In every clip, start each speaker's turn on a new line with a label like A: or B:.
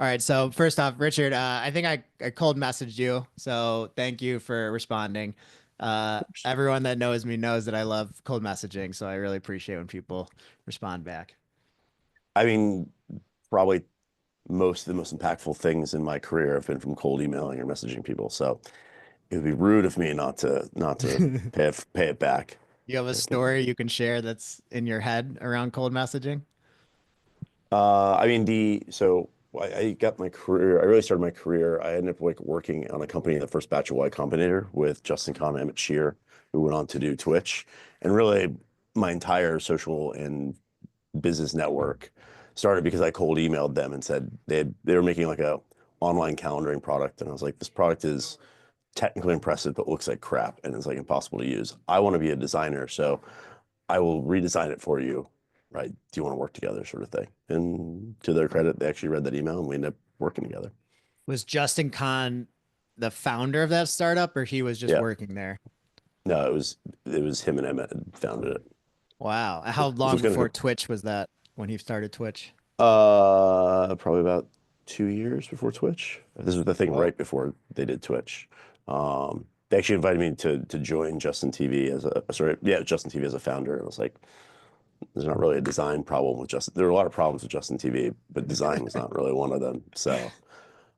A: All right. So first off, Richard, I think I cold messaged you. So thank you for responding. Everyone that knows me knows that I love cold messaging. So I really appreciate when people respond back.
B: I mean, probably most of the most impactful things in my career have been from cold emailing or messaging people. So it would be rude of me not to pay it back.
A: You have a story you can share that's in your head around cold messaging?
B: I mean, the so I got my career. I really started my career. I ended up like working on a company, the first Spatial Y Combinator with Justin Kahn and Emmett Shear, who went on to do Twitch. And really, my entire social and business network started because I cold emailed them and said they were making like a online calendaring product, and I was like, this product is technically impressive, but looks like crap and it's like impossible to use. I want to be a designer, so I will redesign it for you. Right? Do you want to work together, sort of thing? And to their credit, they actually read that email and we ended up working together.
A: Was Justin Kahn the founder of that startup or he was just
B: Yeah.
A: working there?
B: No, it was him and Emmett had founded it.
A: Wow.
B: So
A: How
B: it
A: long
B: was kind
A: before
B: of
A: Twitch was that when he started Twitch?
B: probably about 2 years before Twitch. This was the thing
A: Whoa.
B: right before they did Twitch. They actually invited me to join Justin TV as a sorry, yeah, Justin TV as a founder. And I was like, there's not really a design problem with Justin. There were a lot of problems with Justin TV, but design was not really one of them. So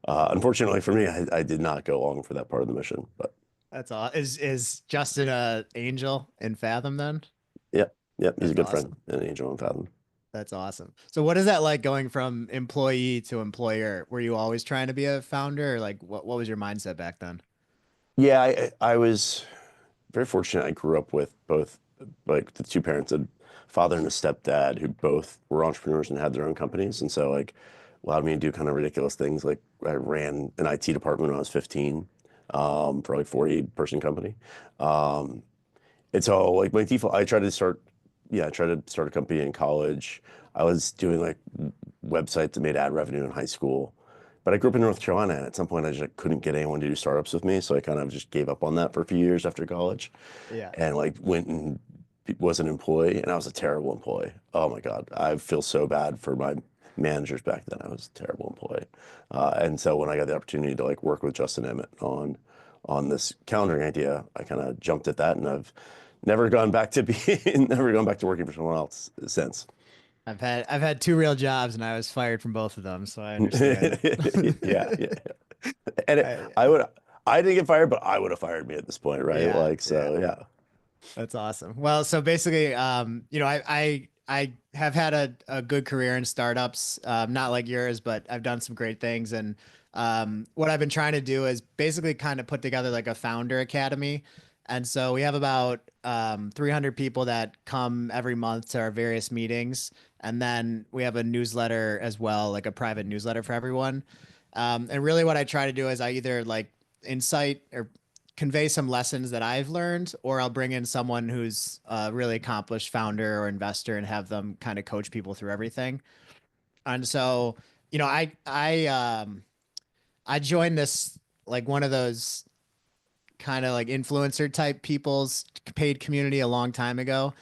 B: unfortunately for me, I did not go along for that part of the mission. But
A: That's all. Is Justin a angel in Fathom then?
B: yeah, yeah, he's a
A: That's
B: good friend
A: awesome.
B: and Angel and Fathom.
A: That's awesome. So what is that like going from employee to employer? Were you always trying to be a founder or like what was your mindset back then?
B: Yeah, I was very fortunate. I grew up with both like the two parents, a father and a stepdad who both were entrepreneurs and had their own companies. And so like allowed me to do kind of ridiculous things. Like I ran an IT department when I was 15, for like 40 person company. Um, and so like my default, I tried to start a company in college. I was doing like websites that made ad revenue in high school. But I grew up in North Carolina, and at some point I just like, couldn't get anyone to do startups with me, so I kind of just gave up on that for a few years after college,
A: Yeah.
B: and like went and was an employee, and I was a terrible employee. Oh my God, I feel so bad for my managers back then. I was a terrible employee, and so when I got the opportunity to like work with Justin Emmett on this calendaring idea, I kind of jumped at that, and I've never gone back to being never gone back to working for someone else since.
A: I've had two real jobs and I was fired from both of them, so I understand.
B: Yeah, yeah. And
A: I,
B: I didn't get fired, but I would have fired me at this point, right?
A: yeah,
B: Like,
A: yeah.
B: so yeah.
A: That's awesome. Well, so basically, I have had a good career in startups, not like yours, but I've done some great things. And what I've been trying to do is basically kind of put together like a founder academy. And so we have about 300 people that come every month to our various meetings. And then we have a newsletter as well, like a private newsletter for everyone. And really, what I try to do is I either like incite or convey some lessons that I've learned, or I'll bring in someone who's a really accomplished founder or investor and have them kind of coach people through everything. And so, you know, I joined this like one of those kind of like influencer type people's paid community a long time ago,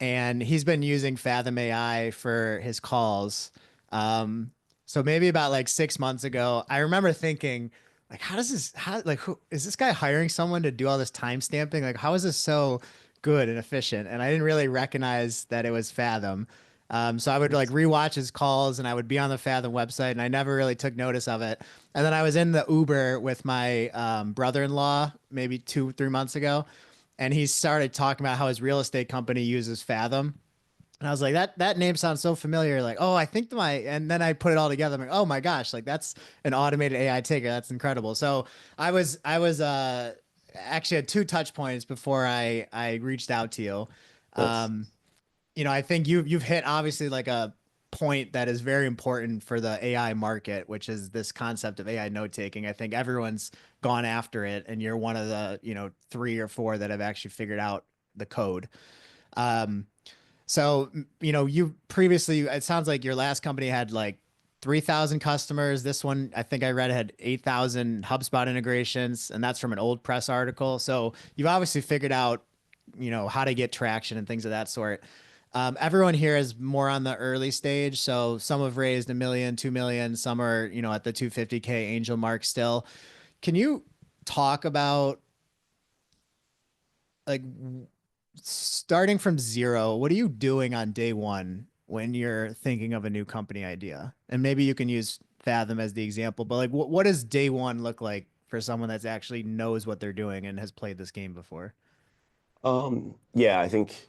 A: and he's been using Fathom AI for his calls. So maybe about like 6 months ago, I remember thinking, like, who is this guy hiring someone to do all this time stamping? Like, how is this so good and efficient? And I didn't really recognize that it was Fathom. So I would like rewatch his calls and I would be on the Fathom website and I never really took notice of it. And then I was in the Uber with my brother-in-law maybe 2, 3 months ago, and he started talking about how his real estate company uses Fathom. And I was like, that name sounds so familiar. Like, oh, I think and then I put it all together. I'm like, oh my gosh, like that's an automated AI taker. That's incredible. So I was actually had two touch points before I reached out to you.
B: That's
A: Um, I think you've hit obviously like a point that is very important for the AI market, which is this concept of AI note taking. I think everyone's gone after it, and you're one of the, three or four that have actually figured out the code. Um, so, you previously, it sounds like your last company had like 3,000 customers. This one, I think I read, had 8,000 HubSpot integrations, and that's from an old press article. So you've obviously figured out, how to get traction and things of that sort. Everyone here is more on the early stage. So some have raised 1 million, 2 million, some are, at the 250K angel mark still. Can you talk about like starting from zero? What are you doing on day one when you're thinking of a new company idea? And maybe you can use Fathom as the example, but like what does day one look like for someone that's actually knows what they're doing and has played this game before?
B: Yeah, I think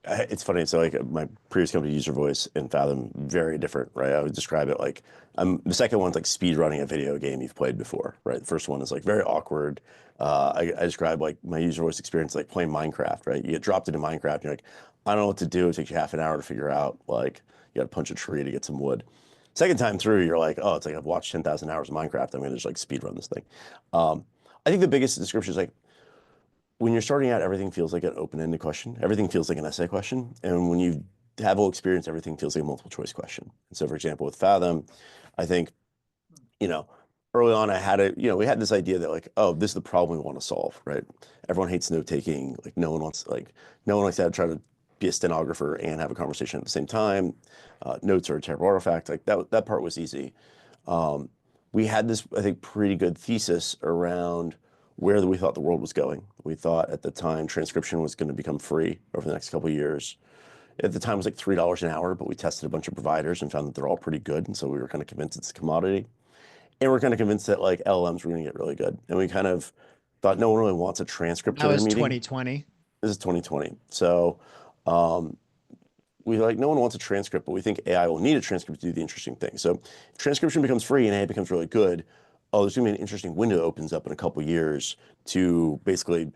B: it's funny. So like my previous company, User Voice and Fathom, very different, right? I would describe it like the second one's like speed running a video game you've played before, right? The first one is like very awkward. I describe like my User Voice experience like playing Minecraft, right? You get dropped into Minecraft, and you're like, I don't know what to do. It takes you half an hour to figure out like you got to punch a tree to get some wood. Second time through, you're like, oh, it's like I've watched 10,000 hours of Minecraft. I'm gonna just like speed run this thing. I think the biggest description is like when you're starting out, everything feels like an open-ended question. Everything feels like an essay question. And when you have all experience, everything feels like a multiple choice question. And so, for example, with Fathom, I think, you know, early on I had we had this idea that like, oh, this is the problem we want to solve, right? Everyone hates note taking. Like no one likes to try to be a stenographer and have a conversation at the same time. Notes are a terrible artifact. Like that part was easy. Um, we had this, I think, pretty good thesis around where we thought the world was going. We thought at the time transcription was going to become free over the next couple of years. At the time, it was like $3 an hour, but we tested a bunch of providers and found that they're all pretty good. And so we were kind of convinced it's a commodity. And we're kind of convinced that like LLMs were going to get really good. And we kind of thought no one really wants a transcript
A: That
B: to their
A: was
B: meeting.
A: 2020.
B: This is 2020. So um, we like no one wants a transcript, but we think AI will need a transcript to do the interesting thing. So if transcription becomes free and AI becomes really good, oh, there's gonna be an interesting window that opens up in a couple of years to basically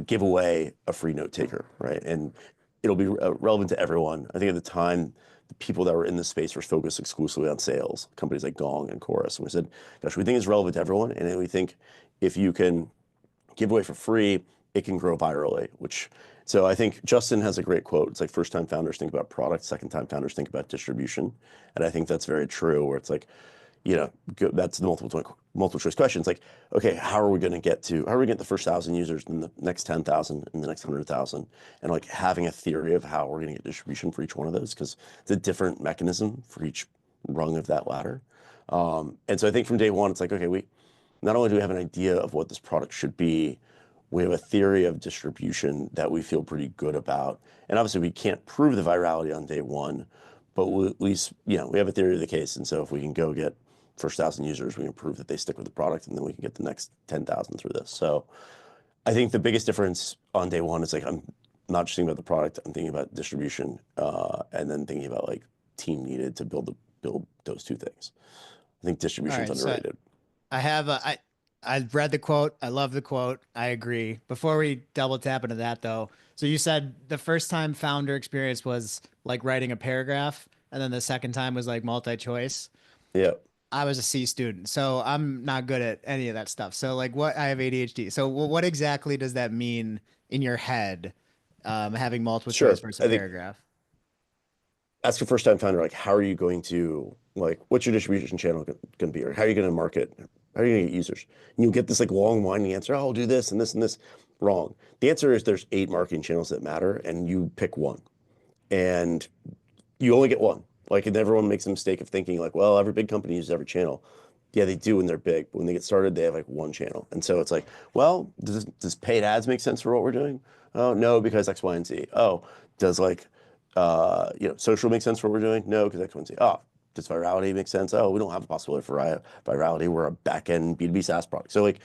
B: give away a free note taker, right? And it'll be relevant to everyone. I think at the time, the people that were in this space were focused exclusively on sales, companies like Gong and Chorus. And we said, gosh, we think it's relevant to everyone. And then we think if you can give away for free, it can grow virally, so I think Justin has a great quote. It's like first time founders think about product, second time founders think about distribution. And I think that's very true where it's like, that's the multiple choice questions. Like, okay, how are we going to get the first 1,000 users and the next 10,000 and the next 100,000? And like having a theory of how we're going to get distribution for each one of those because it's a different mechanism for each rung of that ladder. And so I think from day one, it's like, okay, we not only do we have an idea of what this product should be, we have a theory of distribution that we feel pretty good about. And obviously, we can't prove the virality on day one, but at least, we have a theory of the case. And so if we can go get first 1,000 users, we can prove that they stick with the product, and then we can get the next 10,000 through this. So I think the biggest difference on day one is like I'm not just thinking about the product, I'm thinking about distribution, and then thinking about like team needed to build those two things. I think
A: All
B: distribution is
A: right. So
B: underrated.
A: I have I read the quote. I love the quote. I agree. Before we double tap into that though, so you said the first time founder experience was like writing a paragraph, and then the second time was like multi-choice.
B: Yeah,
A: I was a C student, so I'm not good at any of that stuff. So like what I have ADHD. So what exactly does that mean in your head, having multiple choice
B: sure.
A: versus a
B: I think
A: paragraph?
B: ask a first time founder, like, how are you going to, like, what's your distribution channel going to be? Or how are you going to market? How are you going to get users? And you'll get this like long winding answer. Oh, I'll do this and this and this. Wrong. The answer is there's 8 marketing channels that matter and you pick one. And you only get one. Like, and everyone makes a mistake of thinking like, well, every big company uses every channel. Yeah, they do when they're big, but when they get started, they have like one channel. And so it's like, well, does paid ads make sense for what we're doing? Oh, no, because X, Y, and Z. Oh, does like social make sense for what we're doing? No, because X, Y, and Z. Oh, does virality make sense? Oh, we don't have a possibility for virality. We're a back-end B2B SaaS product. So like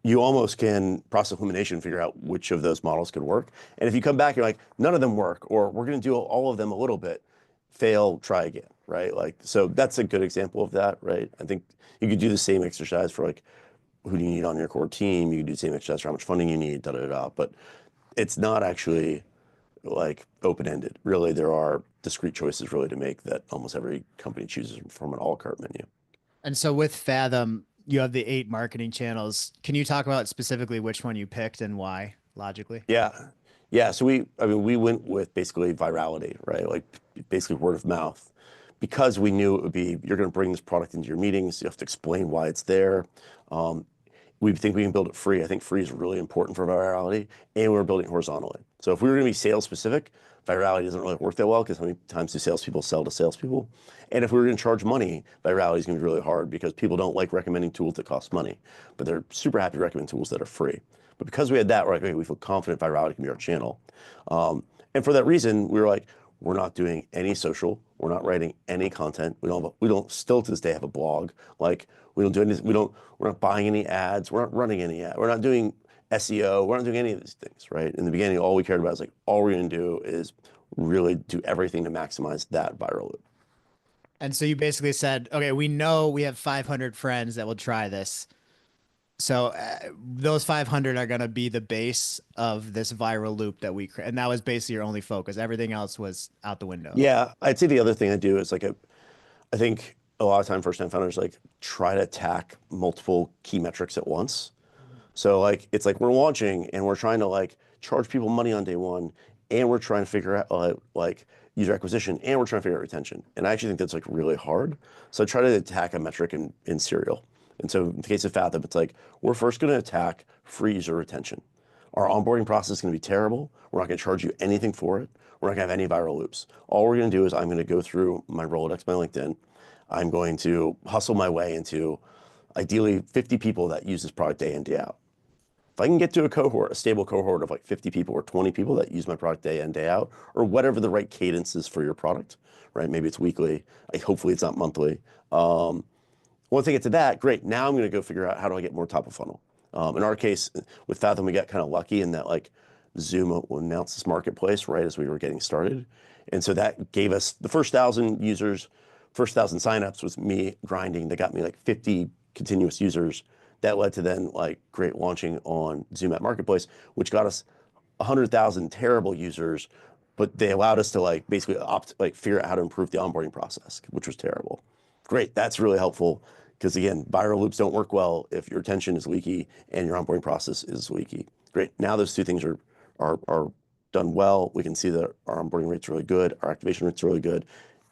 B: you almost can process elimination figure out which of those models could work. And if you come back, you're like, none of them work, or we're going to do all of them a little bit, fail, try again, right? Like, so that's a good example of that, right? I think you could do the same exercise for like, who do you need on your core team? You could do the same exercise for how much funding you need, da da da. But it's not actually like open-ended. Really, there are discrete choices really to make that almost every company chooses from an a la carte menu.
A: And so with Fathom, you have the 8 marketing channels. Can you talk about specifically which one you picked and why, logically?
B: Yeah. Yeah. So we went with basically virality, right? Like basically word of mouth because we knew it would be, you're going to bring this product into your meetings. You have to explain why it's there. Um, we think we can build it free. I think free is really important for virality, and we're building it horizontally. So if we were going to be sales specific, virality doesn't really work that well because how many times do salespeople sell to salespeople? And if we were going to charge money, virality is going to be really hard because people don't like recommending tools that cost money, but they're super happy to recommend tools that are free. But because we had that, we're like, okay, we feel confident virality can be our channel. And for that reason, we were like, we're not doing any social. We're not writing any content. We don't still to this day have a blog. Like we don't do any, we're not buying any ads. We're not running any ads. We're not doing SEO. We're not doing any of these things, right? In the beginning, all we cared about is like, all we're going to do is really do everything to maximize that viral loop.
A: And so you basically said, okay, we know we have 500 friends that will try this. So those 500 are going to be the base of this viral loop that we create. And that was basically your only focus. Everything else was out the window.
B: Yeah, I'd say the other thing I do is like I think a lot of time first time founders like try to attack multiple key metrics at once. So like it's like we're launching and we're trying to like charge people money on day one, and we're trying to figure out like user acquisition, and we're trying to figure out retention. And I actually think that's like really hard. So I try to attack a metric in serial. And so in the case of Fathom, it's like we're first going to attack free user retention. Our onboarding process is going to be terrible. We're not going to charge you anything for it. We're not going to have any viral loops. All we're going to do is I'm going to go through my Rolodex, my LinkedIn. I'm going to hustle my way into ideally 50 people that use this product day in, day out. If I can get to a cohort, a stable cohort of like 50 people or 20 people that use my product day in, day out, or whatever the right cadence is for your product, right? Maybe it's weekly. Hopefully it's not monthly. Once I get to that, great. Now I'm going to go figure out how do I get more top of funnel. In our case, with Fathom, we got kind of lucky in that like Zoom announced this marketplace right as we were getting started. And so that gave us the first 1,000 users, first 1,000 signups was me grinding. That got me like 50 continuous users. That led to then like great launching on Zoom app marketplace, which got us 100,000 terrible users, but they allowed us to like basically figure out how to improve the onboarding process, which was terrible. Great, that's really helpful because again, viral loops don't work well if your retention is leaky and your onboarding process is leaky. Great, now those two things are done well. We can see that our onboarding rate's really good, our activation rate's really good,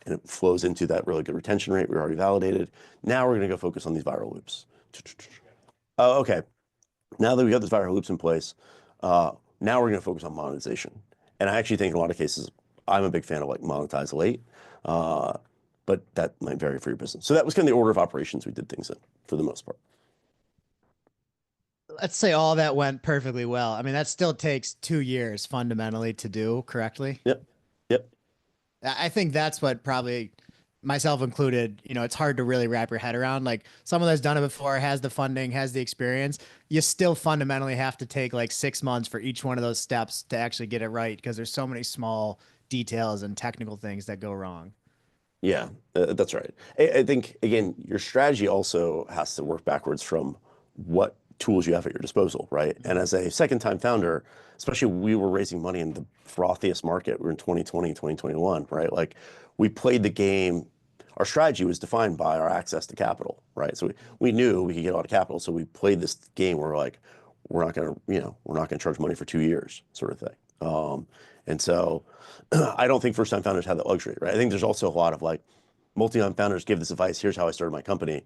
B: and it flows into that really good retention rate we already validated. Now we're going to go focus on these viral loops. Oh, okay. Now that we got these viral loops in place, now we're going to focus on monetization. And I actually think in a lot of cases, I'm a big fan of like monetize late, but that might vary for your business. So that was kind of the order of operations we did things in for the most part.
A: Let's say all that went perfectly well. I mean, that still takes 2 years fundamentally to do correctly.
B: Yep. Yep.
A: I think that's what probably myself included, it's hard to really wrap your head around. Like someone that's done it before, has the funding, has the experience, you still fundamentally have to take like 6 months for each one of those steps to actually get it right because there's so many small details and technical things that go wrong.
B: Yeah, that's right. I think, again, your strategy also has to work backwards from what tools you have at your disposal, right? And as a second time founder, especially we were raising money in the frothiest market. We were in 2020, 2021, right? Like we played the game. Our strategy was defined by our access to capital, right? So we knew we could get a lot of capital. So we played this game where like, we're not going to, we're not going to charge money for 2 years sort of thing. And so I don't think first time founders have that luxury, right? I think there's also a lot of like multi-time founders give this advice. Here's how I started my company.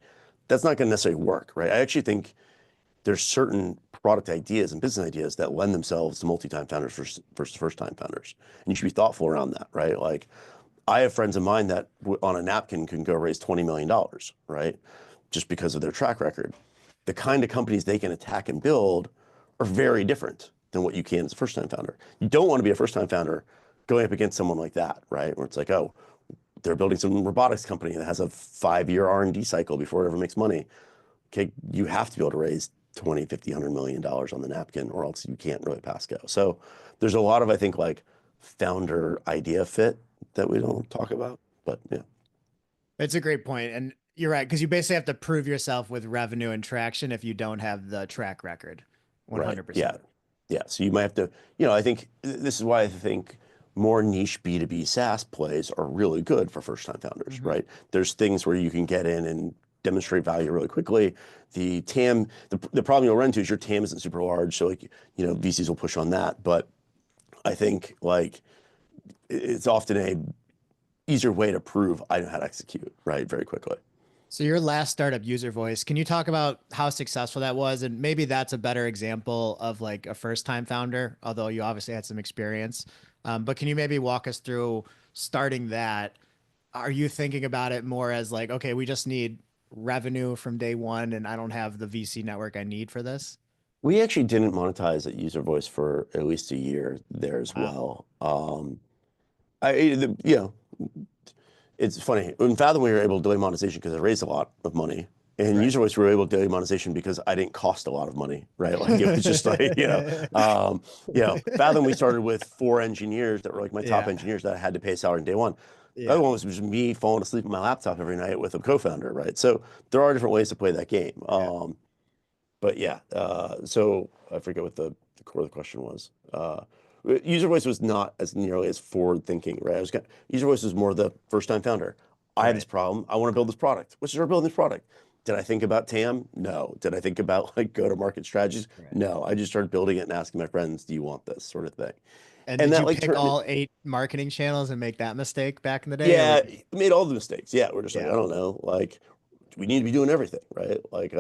B: That's not going to necessarily work, right? I actually think there's certain product ideas and business ideas that lend themselves to multi-time founders versus first-time founders. And you should be thoughtful around that, right? Like I have friends of mine that on a napkin can go raise $20 million, right? Just because of their track record. The kind of companies they can attack and build are very different than what you can as a first-time founder. You don't want to be a first-time founder going up against someone like that, right? Where it's like, oh, they're building some robotics company that has a 5-year R&D cycle before it ever makes money. Okay, you have to be able to raise 20, 50, $100 million on the napkin, or else you can't really pass go. So there's a lot of, I think, like founder idea fit that we don't talk about, but yeah.
A: It's a great point. And you're right, because you basically have to prove yourself with revenue and traction if you don't have the track record.
B: Right. Yeah.
A: 100%.
B: Yeah. So you might have to, I think this is why I think more niche B2B SaaS plays are really good for first time founders, right? There's things where you can get in and demonstrate value really quickly. The TAM, the problem you'll run into is your TAM isn't super large. So like, VCs will push on that. But I think like it's often a easier way to prove I know how to execute, right? Very quickly.
A: So your last startup, User Voice, can you talk about how successful that was? And maybe that's a better example of like a first-time founder, although you obviously had some experience. But can you maybe walk us through starting that? Are you thinking about it more as like, okay, we just need revenue from day one, and I don't have the VC network I need for this?
B: We actually didn't monetize at User Voice for at least a year there as
A: Wow.
B: well. You know, it's funny. In Fathom, we were able to delay monetization because I raised a lot of money. And
A: Right.
B: User Voice, we were able to delay monetization because I didn't cost a lot of money, right? Like it was just like, um, Fathom, we started with 4 engineers that were like my top
A: Yeah.
B: engineers that I had to pay a salary on day one. The other
A: Yeah.
B: one was just me falling asleep on my laptop every night with a co-founder, right? So there are different ways to play that game.
A: Yeah.
B: But yeah, so I forget what the core of the question was. User voice was not as nearly as forward thinking, right? User voice was more the first time founder. I have this
A: Right.
B: problem. I want to build this product. Let's start building this product. Did I think about TAM? No. Did I think about like go to market strategies?
A: Right.
B: No. I just started building it and asking my friends, do you want this sort of thing?
A: And
B: And
A: did
B: that
A: you
B: like
A: pick
B: turned,
A: all 8 marketing channels and make that mistake back in the day, or
B: yeah,
A: would you?
B: made all the mistakes. Yeah, we're just like, I
A: Yeah.
B: don't know, like we need to be doing everything, right? Like,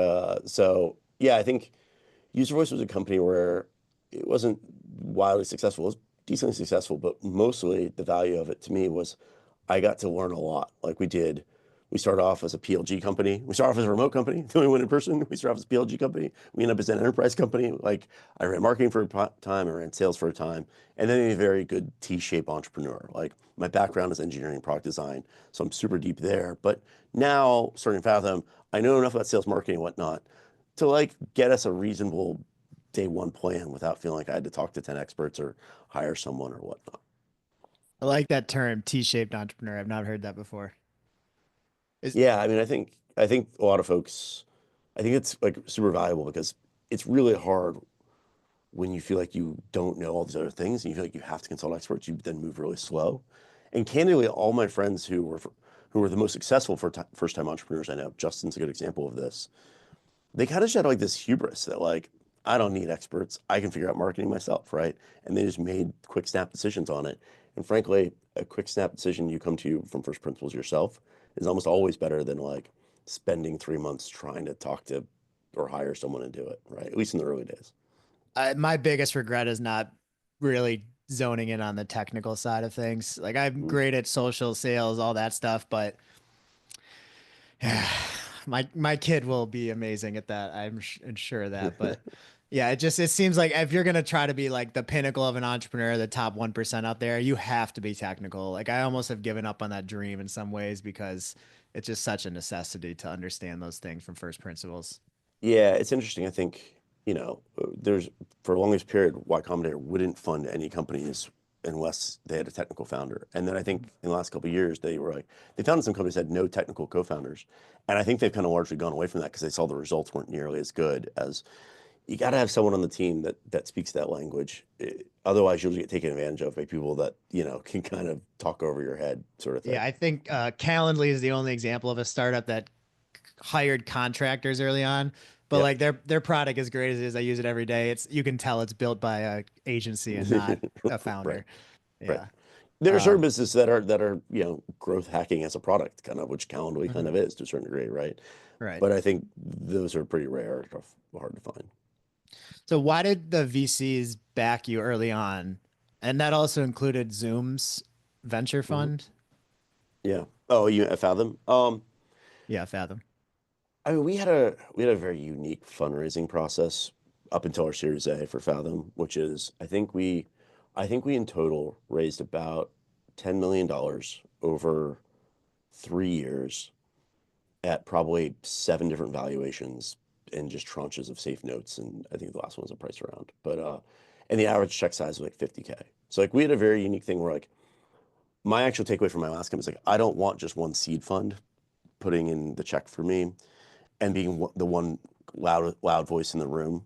B: so yeah, I think User Voice was a company where it wasn't wildly successful. It was decently successful, but mostly the value of it to me was I got to learn a lot. We started off as a PLG company. We started off as a remote company. Then we went in person. We started off as a PLG company. We ended up as an enterprise company. Like I ran marketing for a time, I ran sales for a time, and then a very good T-shaped entrepreneur. Like my background is engineering, product design, so I'm super deep there. But now starting Fathom, I know enough about sales, marketing, and whatnot to like get us a reasonable day one plan without feeling like I had to talk to 10 experts or hire someone or whatnot.
A: I like that term, T-shaped entrepreneur. I've not heard that before. Is
B: Yeah, I mean, I think a lot of folks, I think it's like super valuable because it's really hard when you feel like you don't know all these other things and you feel like you have to consult experts, you then move really slow. And candidly, all my friends who were the most successful for first time entrepreneurs I know, Justin's a good example of this. They kind of just had like this hubris that like I don't need experts. I can figure out marketing myself, right? And they just made quick snap decisions on it. And frankly, a quick snap decision you come to from first principles yourself is almost always better than like spending 3 months trying to talk to or hire someone and do it, right? At least in the early days.
A: My biggest regret is not really zoning in on the technical side of things. Like I'm
B: Mm.
A: great at social sales, all that stuff, but yeah, my kid will be amazing at that. I'm sure of that. But yeah, it seems like if you're gonna try to be like the pinnacle of an entrepreneur, the top 1% out there, you have to be technical. Like I almost have given up on that dream in some ways because it's just such a necessity to understand those things from first principles.
B: Yeah, it's interesting. I think, there's for the longest period, Y Combinator wouldn't fund any companies unless they had a technical founder. And then I think in the last couple of years, they founded some companies that had no technical co-founders. And I think they've kind of largely gone away from that because they saw the results weren't nearly as good as you got to have someone on the team that speaks that language. Otherwise, you'll get taken advantage of by people that, can kind of talk over your head sort of thing.
A: Yeah, I think Calendly is the only example of a startup that hired contractors early on, but
B: Yeah.
A: like their product as great as it is, I use it every day. It's you can tell it's built by a agency and not a
B: Right.
A: founder.
B: Right.
A: Yeah.
B: There are certain
A: Um,
B: businesses that are growth hacking as a product, kind of, which Calendly kind
A: mhm.
B: of is to a certain degree, right?
A: Right.
B: But I think those are pretty rare, hard to find.
A: So why did the VCs back you early on? And that also included Zoom's venture
B: Hmm.
A: fund.
B: Yeah. Oh, you at Fathom?
A: Yeah, Fathom.
B: I mean, we had a very unique fundraising process up until our Series A for Fathom, which is I think we in total raised about $10 million over 3 years at probably 7 different valuations and just tranches of safe notes. And I think the last one was a price around. And the average check size was like 50K. So like we had a very unique thing where like my actual takeaway from my last company is like I don't want just one seed fund putting in the check for me and being the one loud voice in the room.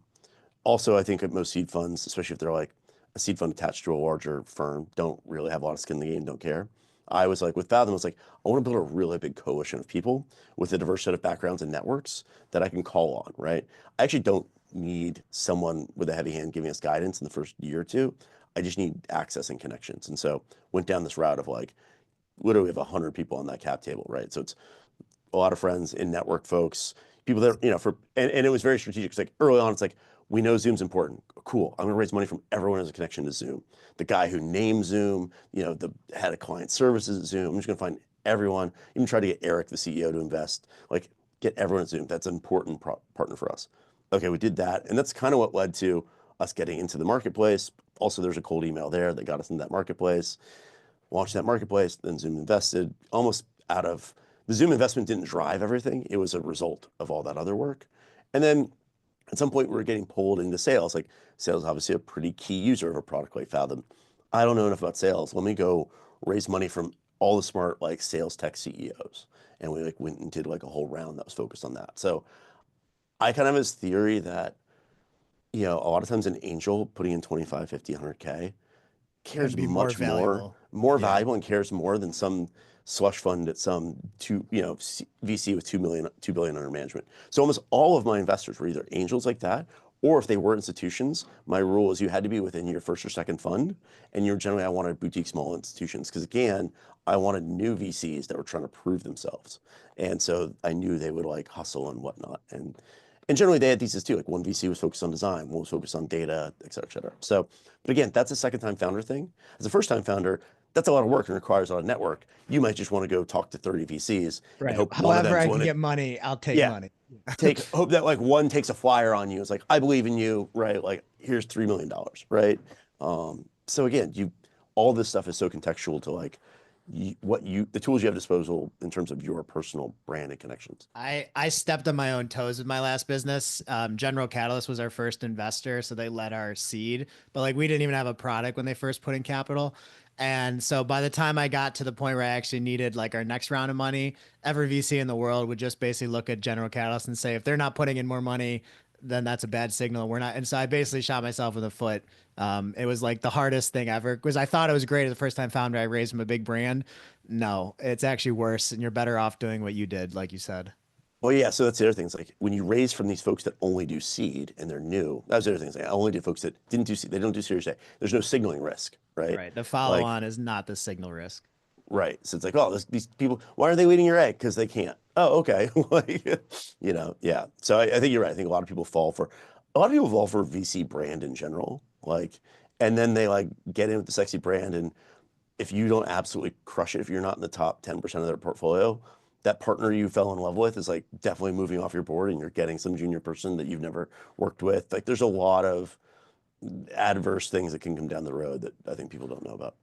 B: Also, I think that most seed funds, especially if they're like a seed fund attached to a larger firm, don't really have a lot of skin in the game, don't care. I was like, with Fathom, I was like, I want to build a really big coalition of people with a diverse set of backgrounds and networks that I can call on, right? I actually don't need someone with a heavy hand giving us guidance in the first year or two. I just need access and connections. And so went down this route of like, literally we have 100 people on that cap table, right? So it's a lot of friends in network folks, people that, and it was very strategic. It's like early on, it's like, we know Zoom's important. Cool. I'm going to raise money from everyone who has a connection to Zoom. The guy who named Zoom, the head of client services at Zoom. I'm just going to find everyone, even try to get Eric, the CEO, to invest, like get everyone at Zoom. That's an important partner for us. Okay, we did that. And that's kind of what led to us getting into the marketplace. Also, there's a cold email there that got us in that marketplace, launched that marketplace, then Zoom invested almost out of the Zoom investment didn't drive everything. It was a result of all that other work. And then at some point we were getting pulled into sales. Like sales is obviously a pretty key user of a product like Fathom. I don't know enough about sales. Let me go raise money from all the smart like sales tech CEOs. And we like went and did like a whole round that was focused on that. So I kind of have this theory that, a lot of times an angel putting in 25, 50, 100K
A: Going to
B: cares
A: be more
B: much more,
A: valuable.
B: more
A: Yeah.
B: valuable and cares more than some slush fund at some VC with 2 billion under management. So almost all of my investors were either angels like that, or if they were institutions, my rule is you had to be within your first or second fund. And you're generally, I wanted boutique small institutions. Because again, I wanted new VCs that were trying to prove themselves. And so I knew they would like hustle and whatnot. And generally they had theses too. Like one VC was focused on design, one was focused on data, et cetera, et cetera. So, but again, that's a second time founder thing. As a first time founder, that's a lot of work and requires a lot of network. You might just want to go talk to 30 VCs and
A: Right.
B: hope one of
A: However
B: them's
A: I can
B: willing to,
A: get money, I'll take
B: yeah,
A: money.
B: hope that like one takes a flyer on you. It's like, I believe in you, right? Like, here's $3 million, right? So again, all this stuff is so contextual to like the tools you have disposal in terms of your personal brand and connections.
A: I stepped on my own toes with my last business. General Catalyst was our first investor, so they led our seed, but like we didn't even have a product when they first put in capital. And so by the time I got to the point where I actually needed like our next round of money, every VC in the world would just basically look at General Catalyst and say, if they're not putting in more money, then that's a bad signal. We're not. And so I basically shot myself in the foot. It was like the hardest thing ever because I thought it was great as a first time founder. I raised from a big brand. No, it's actually worse, and you're better off doing what you did, like you said.
B: Well, yeah, so that's the other thing. It's like when you raise from these folks that only do seed and they're new, that was the other thing. It's like I only do folks that didn't do seed, they don't do Series A. There's no signaling risk, right?
A: Right. The follow
B: Like,
A: on is not the signal risk.
B: right. So it's like, oh, these people, why are they leading your egg? Because they can't. Oh, okay. Like, yeah. So I think you're right. I think a lot of people fall for VC brand in general. Like, and then they like get in with the sexy brand. And if you don't absolutely crush it, if you're not in the top 10% of their portfolio, that partner you fell in love with is like definitely moving off your board and you're getting some junior person that you've never worked with. Like there's a lot of adverse things that can come down the road that I think people don't know about.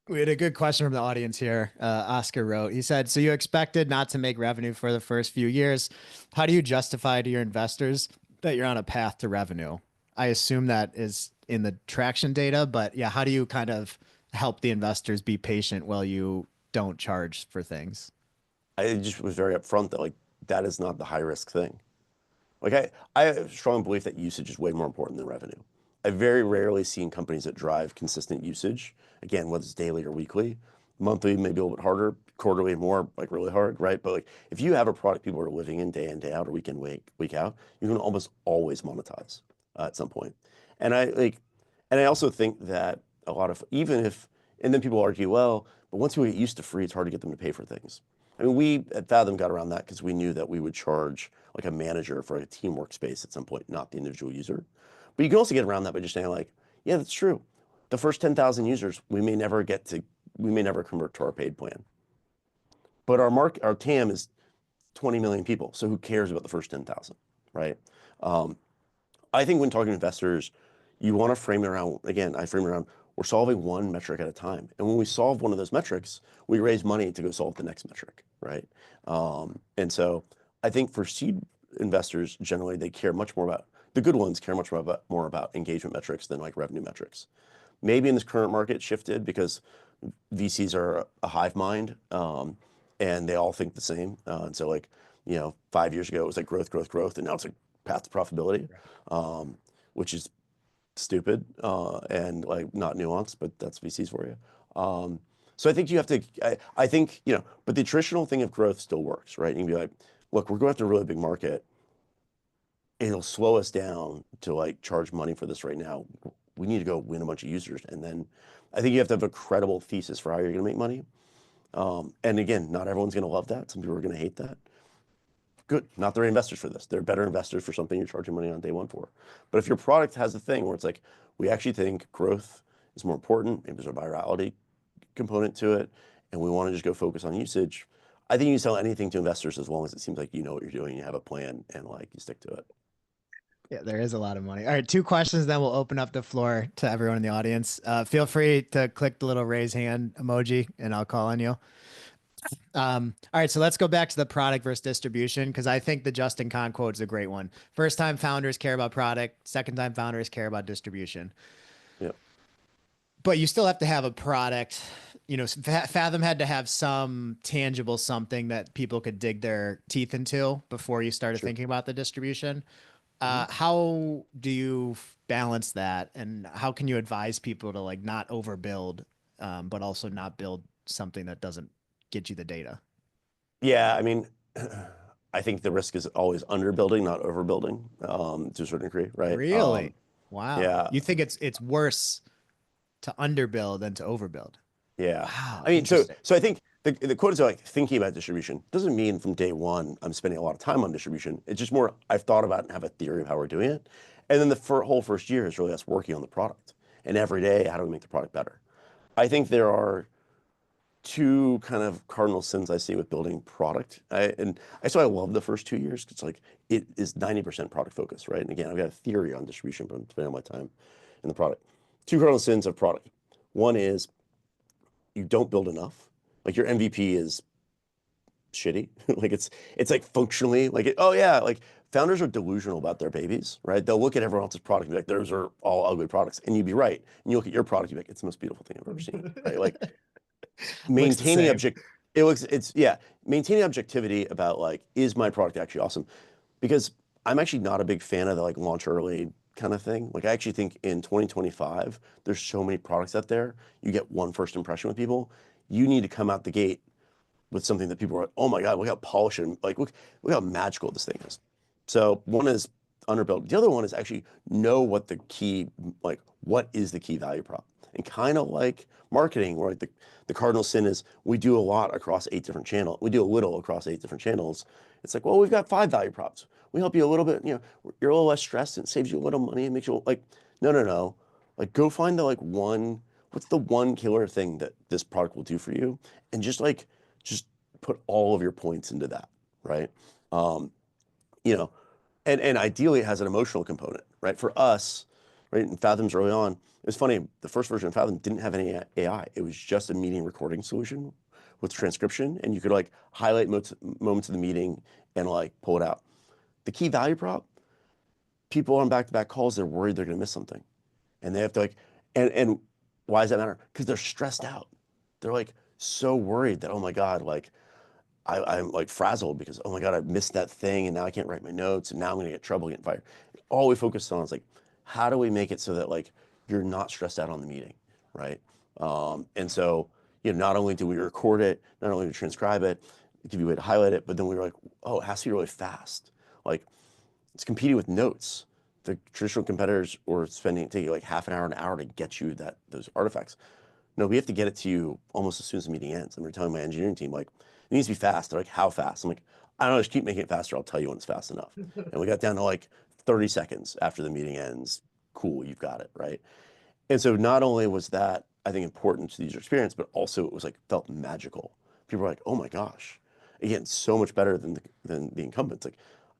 A: We had a good question from the audience here. Oscar wrote, he said, so you expected not to make revenue for the first few years. How do you justify to your investors that you're on a path to revenue? I assume that is in the traction data, but yeah, how do you kind of help the investors be patient while you don't charge for things?
B: I just was very upfront that like that is not the high risk thing. Like I have a strong belief that usage is way more important than revenue. I've very rarely seen companies that drive consistent usage, again, whether it's daily or weekly, monthly, maybe a little bit harder, quarterly more like really hard, right? But like if you have a product people are living in day out or week in, week out, you can almost always monetize at some point. And I also think that a lot of, even if, and then people argue, well, but once we get used to free, it's hard to get them to pay for things. I mean, we at Fathom got around that because we knew that we would charge like a manager for a team workspace at some point, not the individual user. But you can also get around that by just saying like, yeah, that's true. The first 10,000 users, we may never convert to our paid plan. But our TAM is 20 million people. So who cares about the first 10,000, right? Um, I think when talking to investors, you want to frame it around, again, I frame it around, we're solving one metric at a time. And when we solve one of those metrics, we raise money to go solve the next metric, right? And so I think for seed investors, generally, they care much more about, the good ones care much more about engagement metrics than like revenue metrics. Maybe in this current market shifted because VCs are a hive mind, and they all think the same. And so like, 5 years ago, it was like growth, growth, growth. And now it's like path to profitability, which is stupid and like not nuanced, but that's VCs for you. So I think you have to, I think, but the traditional thing of growth still works, right? You can be like, look, we're going after a really big market. It'll slow us down to like charge money for this right now. We need to go win a bunch of users. And then I think you have to have a credible thesis for how you're going to make money. And again, not everyone's going to love that. Some people are going to hate that. Good. Not the right investors for this. They're better investors for something you're charging money on day one for. But if your product has a thing where it's like, we actually think growth is more important, maybe there's a virality component to it, and we want to just go focus on usage, I think you sell anything to investors as long as it seems like you know what you're doing, you have a plan, and like you stick to it.
A: Yeah, there is a lot of money. All right, two questions, then we'll open up the floor to everyone in the audience. Feel free to click the little raise hand emoji and I'll call on you. All right, so let's go back to the product versus distribution because I think the Justin Kahn quote is a great one. First time founders care about product, second time founders care about distribution.
B: Yeah,
A: But you still have to have a product. You know, Fathom had to have some tangible something that people could dig their teeth into before you started
B: sure.
A: thinking about the distribution.
B: Mhm.
A: How do you balance that, and how can you advise people to like not overbuild, but also not build something that doesn't get you the data?
B: Yeah, I mean, I think the risk is always underbuilding, not overbuilding, to a certain degree, right?
A: Really? Wow.
B: Yeah,
A: You think it's worse to underbuild than to overbuild?
B: yeah.
A: Wow,
B: I mean, so
A: interesting.
B: so I think the quote is like thinking about distribution doesn't mean from day one I'm spending a lot of time on distribution. It's just more I've thought about and have a theory of how we're doing it, and then the whole first year is really us working on the product, and every day how do we make the product better? I think there are two kind of cardinal sins I see with building product. So I love the first 2 years. It's like it is 90% product focus, right? And again, I've got a theory on distribution, but I'm spending all my time in the product. Two cardinal sins of product. One is you don't build enough. Like your MVP is shitty. Like it's like functionally like oh yeah, like founders are delusional about their babies, right? They'll look at everyone else's product and be like, those are all ugly products. And you'd be right. And you look at your product, you'd be like, it's the most beautiful thing I've ever seen, right? Like
A: Looks the
B: maintaining
A: same.
B: object it looks it's yeah maintaining objectivity about like is my product actually awesome, because I'm actually not a big fan of the like launch early kind of thing. Like I actually think in 2025 there's so many products out there, you get one first impression with people. You need to come out the gate with something that people are like, oh my God, look how polished and like look how magical this thing is. So one is underbuilt. The other one is actually know what the key, like what is the key value prop. And kind of like marketing, where like the cardinal sin is we do a lot across 8 different channels. We do a little across 8 different channels. It's like, well, we've got 5 value props. We help you a little bit, you're a little less stressed and it saves you a little money and makes you like, no, no, no. Like go find the like one, what's the one killer thing that this product will do for you? And just put all of your points into that, right? Um, you know, and ideally it has an emotional component, right? For us, right, in Fathom's early on, it was funny, the first version of Fathom didn't have any AI. It was just a meeting recording solution with transcription, and you could like highlight moments of the meeting and like pull it out. The key value prop, people on back-to-back calls, they're worried they're gonna miss something. And they have to like, and why does that matter? Because they're stressed out. They're like so worried that, oh my God, like I'm like frazzled because, oh my God, I missed that thing and now I can't write my notes and now I'm gonna get in trouble getting fired. All we focused on is like, how do we make it so that like you're not stressed out on the meeting, right? And so, not only do we record it, not only do we transcribe it, give you a way to highlight it, but then we were like, oh, it has to be really fast. Like it's competing with notes. The traditional competitors were taking like half an hour to get you those artifacts. No, we have to get it to you almost as soon as the meeting ends. And we're telling my engineering team, like, it needs to be fast. They're like, how fast? I'm like, I don't know, just keep making it faster. I'll tell you when it's fast enough. And we got down to like 30 seconds after the meeting ends. Cool, you've got it, right? And so not only was that, I think, important to the user experience, but also it was like felt magical. People were like, oh my gosh. Again, so much better than the incumbents. Like,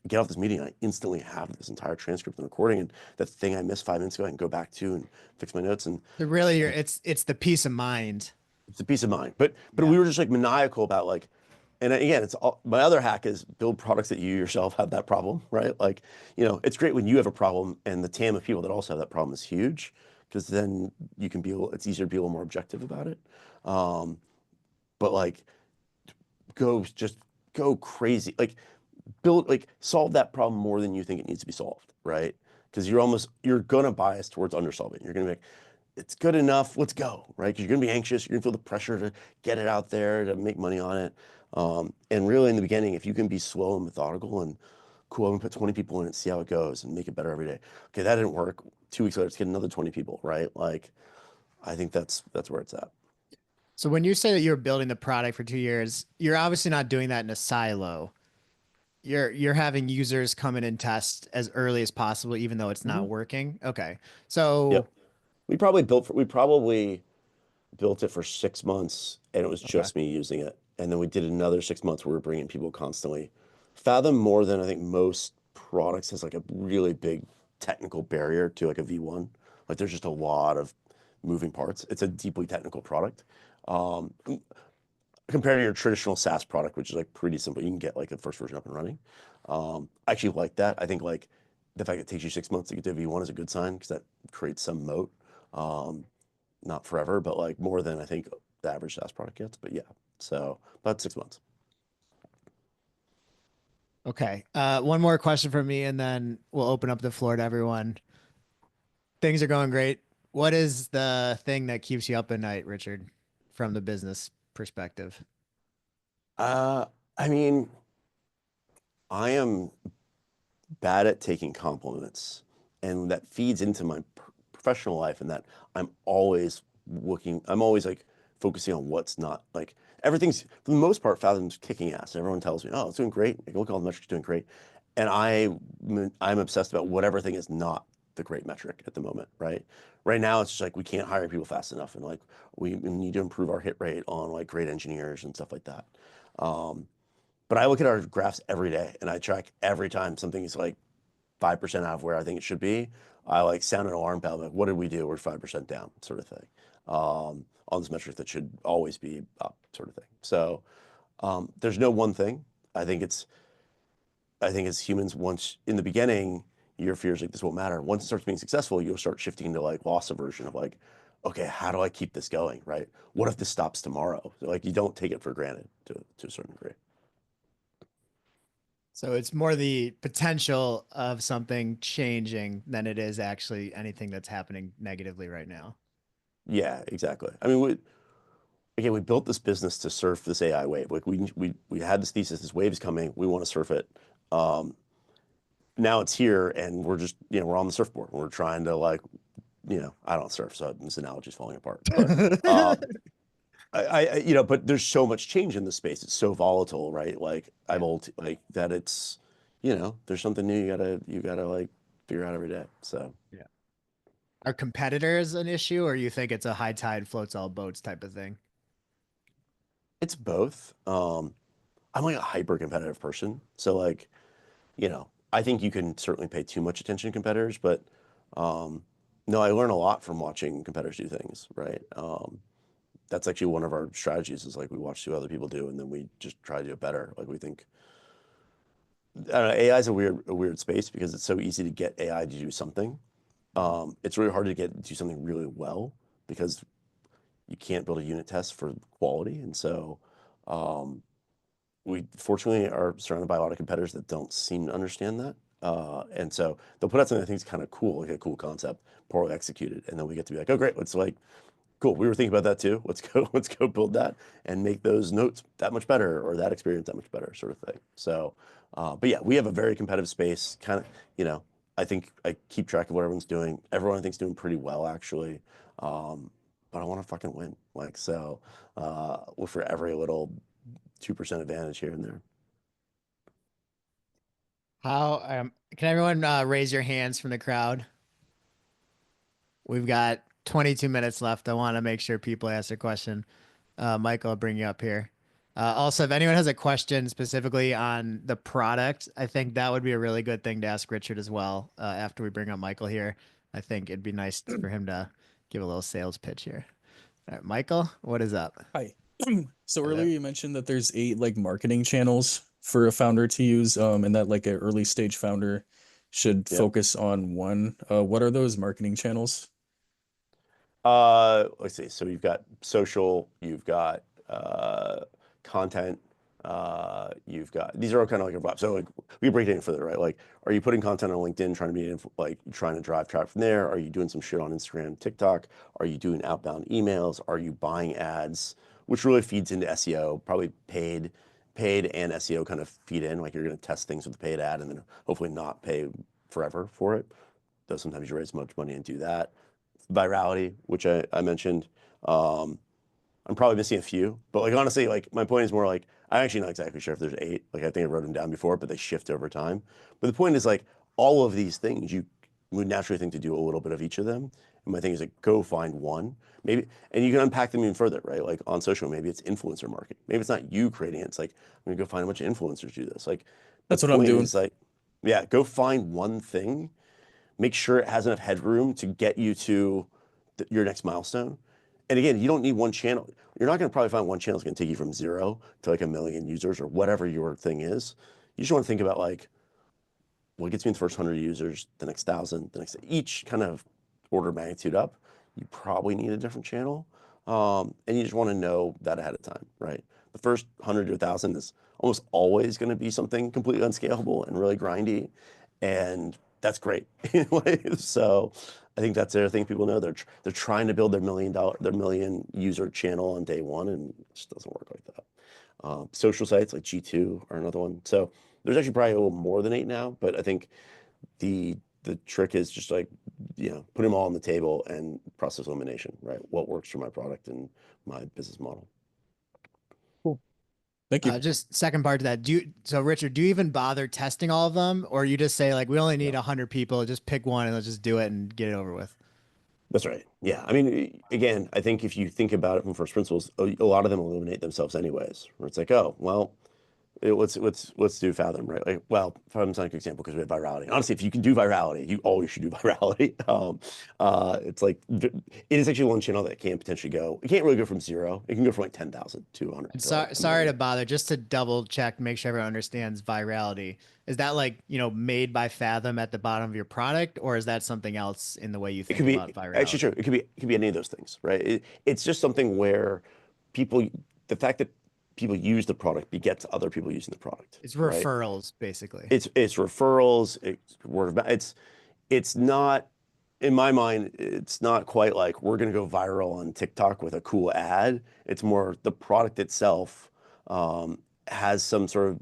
B: get off this meeting, I instantly have this entire transcript and recording, and that thing I missed 5 minutes ago, I can go back to and fix my notes. And
A: So really, it's the peace of mind.
B: it's a peace of mind. But
A: Yeah.
B: we were just like maniacal about like, and again, it's all, my other hack is build products that you yourself have that problem, right? Like, it's great when you have a problem and the TAM of people that also have that problem is huge, because then you can it's easier to be a little more objective about it. Um, but like, just go crazy, like solve that problem more than you think it needs to be solved, right? Because you're gonna bias towards undersolving. You're gonna be like, it's good enough, let's go, right? Because you're gonna be anxious, you're gonna feel the pressure to get it out there, to make money on it. And really in the beginning, if you can be slow and methodical and cool, I'm gonna put 20 people in it, see how it goes, and make it better every day. Okay, that didn't work. 2 weeks later, let's get another 20 people, right? Like, I think that's where it's at.
A: So when you say that you're building the product for 2 years, you're obviously not doing that in a silo. You're having users come in and test as early as possible, even though it's
B: Hmm.
A: not working. Okay. So
B: Yep. We probably built it for 6 months and it was
A: okay.
B: just me using it. And then we did another 6 months where we were bringing people constantly. Fathom more than I think most products has like a really big technical barrier to like a V1. Like there's just a lot of moving parts. It's a deeply technical product. Um, Compared to your traditional SaaS product, which is like pretty simple, you can get like the first version up and running. I actually like that. I think like the fact it takes you 6 months to get to V1 is a good sign because that creates some moat. Um, Not forever, but like more than I think the average SaaS product gets. But yeah, so about 6 months.
A: Okay. One more question from me, and then we'll open up the floor to everyone. Things are going great. What is the thing that keeps you up at night, Richard, from the business perspective?
B: Uh, I mean, I am bad at taking compliments, and that feeds into my professional life, and that I'm always like focusing on what's not like everything's for the most part, Fathom's kicking ass. Everyone tells me, oh, it's doing great. Like, look at all the metrics doing great. And I'm obsessed about whatever thing is not the great metric at the moment, right? Right now, it's just like we can't hire people fast enough, and like we need to improve our hit rate on like great engineers and stuff like that. Um, but I look at our graphs every day and I track every time something is like 5% out of where I think it should be. I like sound an alarm bell, like, what did we do? We're 5% down, sort of thing. On this metric that should always be up, sort of thing. So there's no one thing. I think it's, I think as humans, once in the beginning, your fears like this won't matter. Once it starts being successful, you'll start shifting to like loss aversion of like, okay, how do I keep this going, right? What if this stops tomorrow? So, like you don't take it for granted to a certain degree.
A: So it's more the potential of something changing than it is actually anything that's happening negatively right now.
B: Yeah, exactly. I mean, again, we built this business to surf this AI wave. Like we had this thesis, this wave is coming. We want to surf it. Um, Now it's here, and we're just we're on the surfboard. We're trying to like I don't surf, so this analogy is falling apart. But but there's so much change in the space. It's so volatile, right? Like
A: Yeah.
B: like that. It's there's something new. You gotta like figure out every day. So
A: Yeah. Are competitors an issue, or you think it's a high tide floats all boats type of thing?
B: it's both. I'm like a hyper competitive person, so like I think you can certainly pay too much attention to competitors, but um, no, I learn a lot from watching competitors do things, right? That's actually one of our strategies is like we watch what other people do and then we just try to do it better. Like we think, I don't know, AI is a weird space because it's so easy to get AI to do something.
A: Mhm.
B: It's really hard to do something really well because you can't build a unit test for quality. And so um, we fortunately are surrounded by a lot of competitors that don't seem to understand that. And so they'll put out something I think is kind of cool, like a cool concept, poorly executed, and then we get to be like, oh great, let's like, cool, we were thinking about that too. Let's go, let's go build that and make those notes that much better or that experience that much better, sort of thing. So, but yeah, we have a very competitive space. Kind of, I think I keep track of what everyone's doing. Everyone I think's doing pretty well actually. But I want to fucking win. Like so, look for every little 2% advantage here and there.
A: How can everyone raise your hands from the crowd? We've got 22 minutes left. I want to make sure people ask their question. Michael, I'll bring you up here. Also, if anyone has a question specifically on the product, I think that would be a really good thing to ask Richard as well. After we bring up Michael here, I think it'd be nice for him to give a little sales pitch here. All right, Michael, what is up?
C: Hi. So earlier
A: Hello.
C: you mentioned that there's 8 like marketing channels for a founder to use, and that like an early stage founder should
B: Yep.
C: focus on one. What are those marketing channels?
B: Let's see. So you've got social, you've got content, you've got these are all kind of like so like we break it in further, right? Like, are you putting content on LinkedIn, trying to be like trying to drive traffic from there? Are you doing some shit on Instagram, TikTok? Are you doing outbound emails? Are you buying ads, which really feeds into SEO? Probably paid and SEO kind of feed in. Like you're going to test things with the paid ad and then hopefully not pay forever for it. Though sometimes you raise much money and do that virality, which I mentioned. Um, I'm probably missing a few, but like honestly, like my point is more like I'm actually not exactly sure if there's 8. Like I think I wrote them down before, but they shift over time. But the point is like all of these things you would naturally think to do a little bit of each of them. And my thing is like go find one. Maybe and you can unpack them even further, right? Like on social, maybe it's influencer marketing. Maybe it's not you creating it. It's like I'm gonna go find a bunch of influencers do this. Like the
C: That's what I'm
B: point
C: doing.
B: is like, yeah, go find one thing, make sure it has enough headroom to get you to your next milestone. And again, you don't need one channel. You're not going to probably find one channel that's going to take you from 0 to like 1 million users or whatever your thing is. You just want to think about like what gets me the first 100 users, the next 1,000, the next each kind of order of magnitude up. You probably need a different channel, and you just want to know that ahead of time, right? The first 100 to 1,000 is almost always going to be something completely unscalable and really grindy, and that's great. So I think that's the other thing people know. They're trying to build their million user channel on day one, and it just doesn't work like that. Social sites like G2 are another one. So there's actually probably a little more than 8 now, but I think the trick is just like, put them all on the table and process elimination, right? What works for my product and my business model.
C: Cool. Thank you.
A: Just second part to that. So Richard, do you even bother testing all of them, or you just say like we only need
B: Yeah.
A: 100 people, just pick one and let's just do it and get it over with?
B: That's right. Yeah. I mean, again, I think if you think about it from first principles, a lot of them eliminate themselves anyways, where it's like, oh, well, let's do Fathom, right? Like, well, Fathom's not a good example because we have virality. Honestly, if you can do virality, you always should do virality. It's like it is actually one channel that can potentially go. It can't really go from 0. It can go from like 10,000 to 100
A: And
B: to like a
A: sorry to
B: million.
A: bother, just to double check, make sure everyone understands virality. Is that like, made by Fathom at the bottom of your product, or is that something else in the way you
B: It
A: think
B: could
A: about
B: be actually true.
A: virality?
B: It could be any of those things, right? It's just something where people, the fact that people use the product begets other people using the product,
A: It's
B: right?
A: referrals, basically.
B: It's referrals, it's word of mouth. It's not, in my mind, it's not quite like we're going to go viral on TikTok with a cool ad. It's more the product itself has some sort of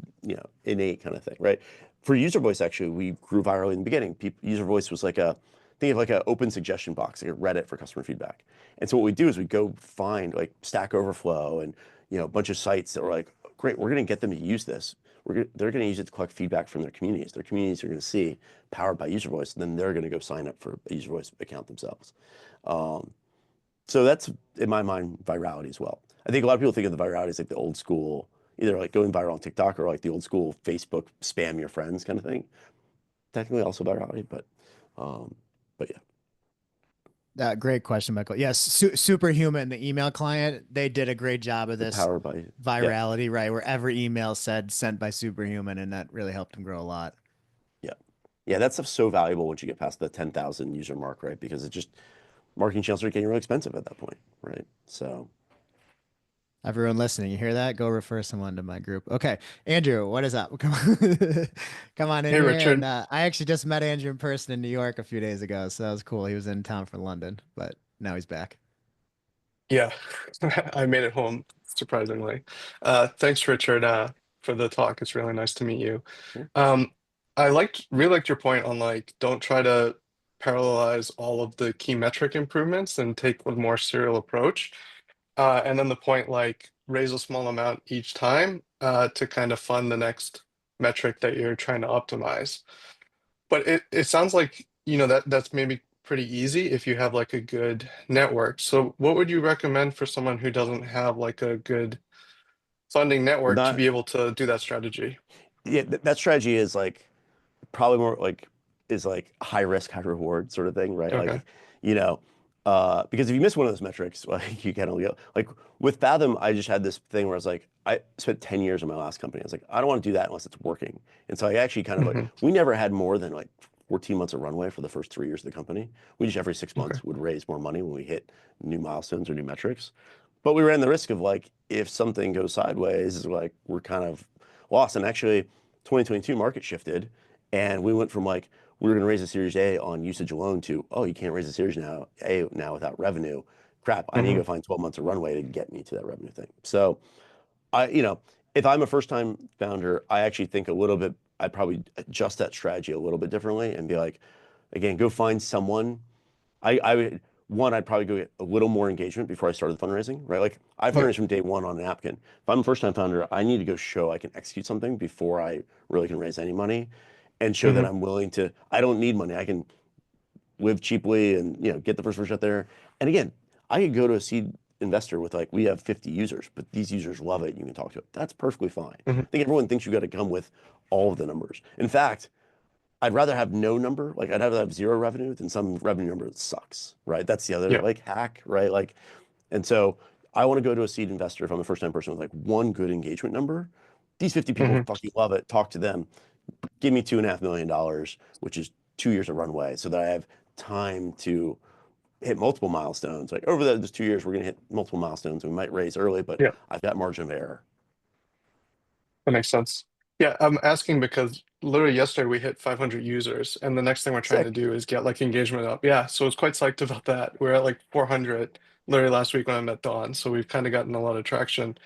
B: innate kind of thing, right? For user voice, actually, we grew viral in the beginning. User voice was like think of like an open suggestion box, like a Reddit for customer feedback. And so what we do is we go find like Stack Overflow and a bunch of sites that were like, great, we're going to get them to use this. They're going to use it to collect feedback from their communities. Their communities are going to see powered by user voice, and then they're going to go sign up for a user voice account themselves. So that's, in my mind, virality as well. I think a lot of people think of the virality as like the old school, either like going viral on TikTok or like the old school Facebook spam your friends kind of thing. Technically also virality, but yeah.
A: Great question, Michael. Yes, Superhuman, the email client, they did a great job of
B: The
A: this
B: power by, yeah,
A: virality, right? Where every email said sent by Superhuman, and that really helped them grow a lot.
B: yeah. Yeah, that stuff's so valuable once you get past the 10,000 user mark, right? Because it just, marketing channels are getting really expensive at that point, right? So
A: Everyone listening, you hear that? Go refer someone to my group. Okay, Andrew, what is up? Come on, come on in
D: Hey,
A: here. And
D: Richard.
A: I actually just met Andrew in person in New York a few days ago, so that was cool. He was in town from London, but now he's back.
D: Yeah, I made it home, surprisingly. Thanks, Richard, for the talk. It's really nice to meet you.
B: yeah.
D: Um, I really liked your point on like, don't try to parallelize all of the key metric improvements and take a more serial approach. And then the point like raise a small amount each time to kind of fund the next metric that you're trying to optimize. But it sounds like, that's maybe pretty easy if you have like a good network. So what would you recommend for someone who doesn't have like a good funding network to
B: Not,
D: be able to do that strategy?
B: yeah, that strategy is like probably more like is like high risk, high reward sort of thing, right?
D: Okay.
B: Like, you know, because if you miss one of those metrics, like you can only go like with Fathom, I just had this thing where I was like, I spent 10 years in my last company. I was like, I don't want to do that unless it's working. And so I actually kind of like,
D: Hmm.
B: we never had more than like 14 months of runway for the first 3 years of the company. We just every six
D: Okay.
B: months would raise more money when we hit new milestones or new metrics. But we ran the risk of like, if something goes sideways, like we're kind of lost. And actually, 2022 market shifted, and we went from like we were going to raise a Series A on usage alone to, oh, you can't raise a Series A now without revenue. Crap, I need to
D: Hmm.
B: go find 12 months of runway to get me to that revenue thing. So if I'm a first-time founder, I actually think a little bit. I'd probably adjust that strategy a little bit differently and be like, again, go find someone. I would. one, I'd probably go get a little more engagement before I started fundraising, right? Like I
D: Yeah.
B: fundraised from day one on a napkin. If I'm a first time founder, I need to go show I can execute something before I really can raise any money and show that
D: Hmm.
B: I'm willing to, I don't need money. I can live cheaply and, get the first version out there. And again, I could go to a seed investor with like, we have 50 users, but these users love it. You can talk to it. That's perfectly fine.
D: Hmm.
B: I think everyone thinks you got to come with all of the numbers. In fact, I'd rather have no number, like I'd rather have zero revenue than some revenue number that sucks, right? That's the other
D: Yeah.
B: like hack, right? Like, and so I want to go to a seed investor if I'm a first time person with like one good engagement number. These 50 people
D: Hmm.
B: fucking love it. Talk to them. Give me $2.5 million, which is 2 years of runway, so that I have time to hit multiple milestones. Like over those 2 years, we're gonna hit multiple milestones. We might raise early, but
D: Yeah.
B: I've got margin of error.
D: That makes sense. Yeah, I'm asking because literally yesterday we hit 500 users, and the next thing we're trying to
B: Sick.
D: do is get like engagement up. Yeah, so it's quite psyched about that. We're at like 400 literally last week when I met Dawn, so we've kind of gotten a lot of traction.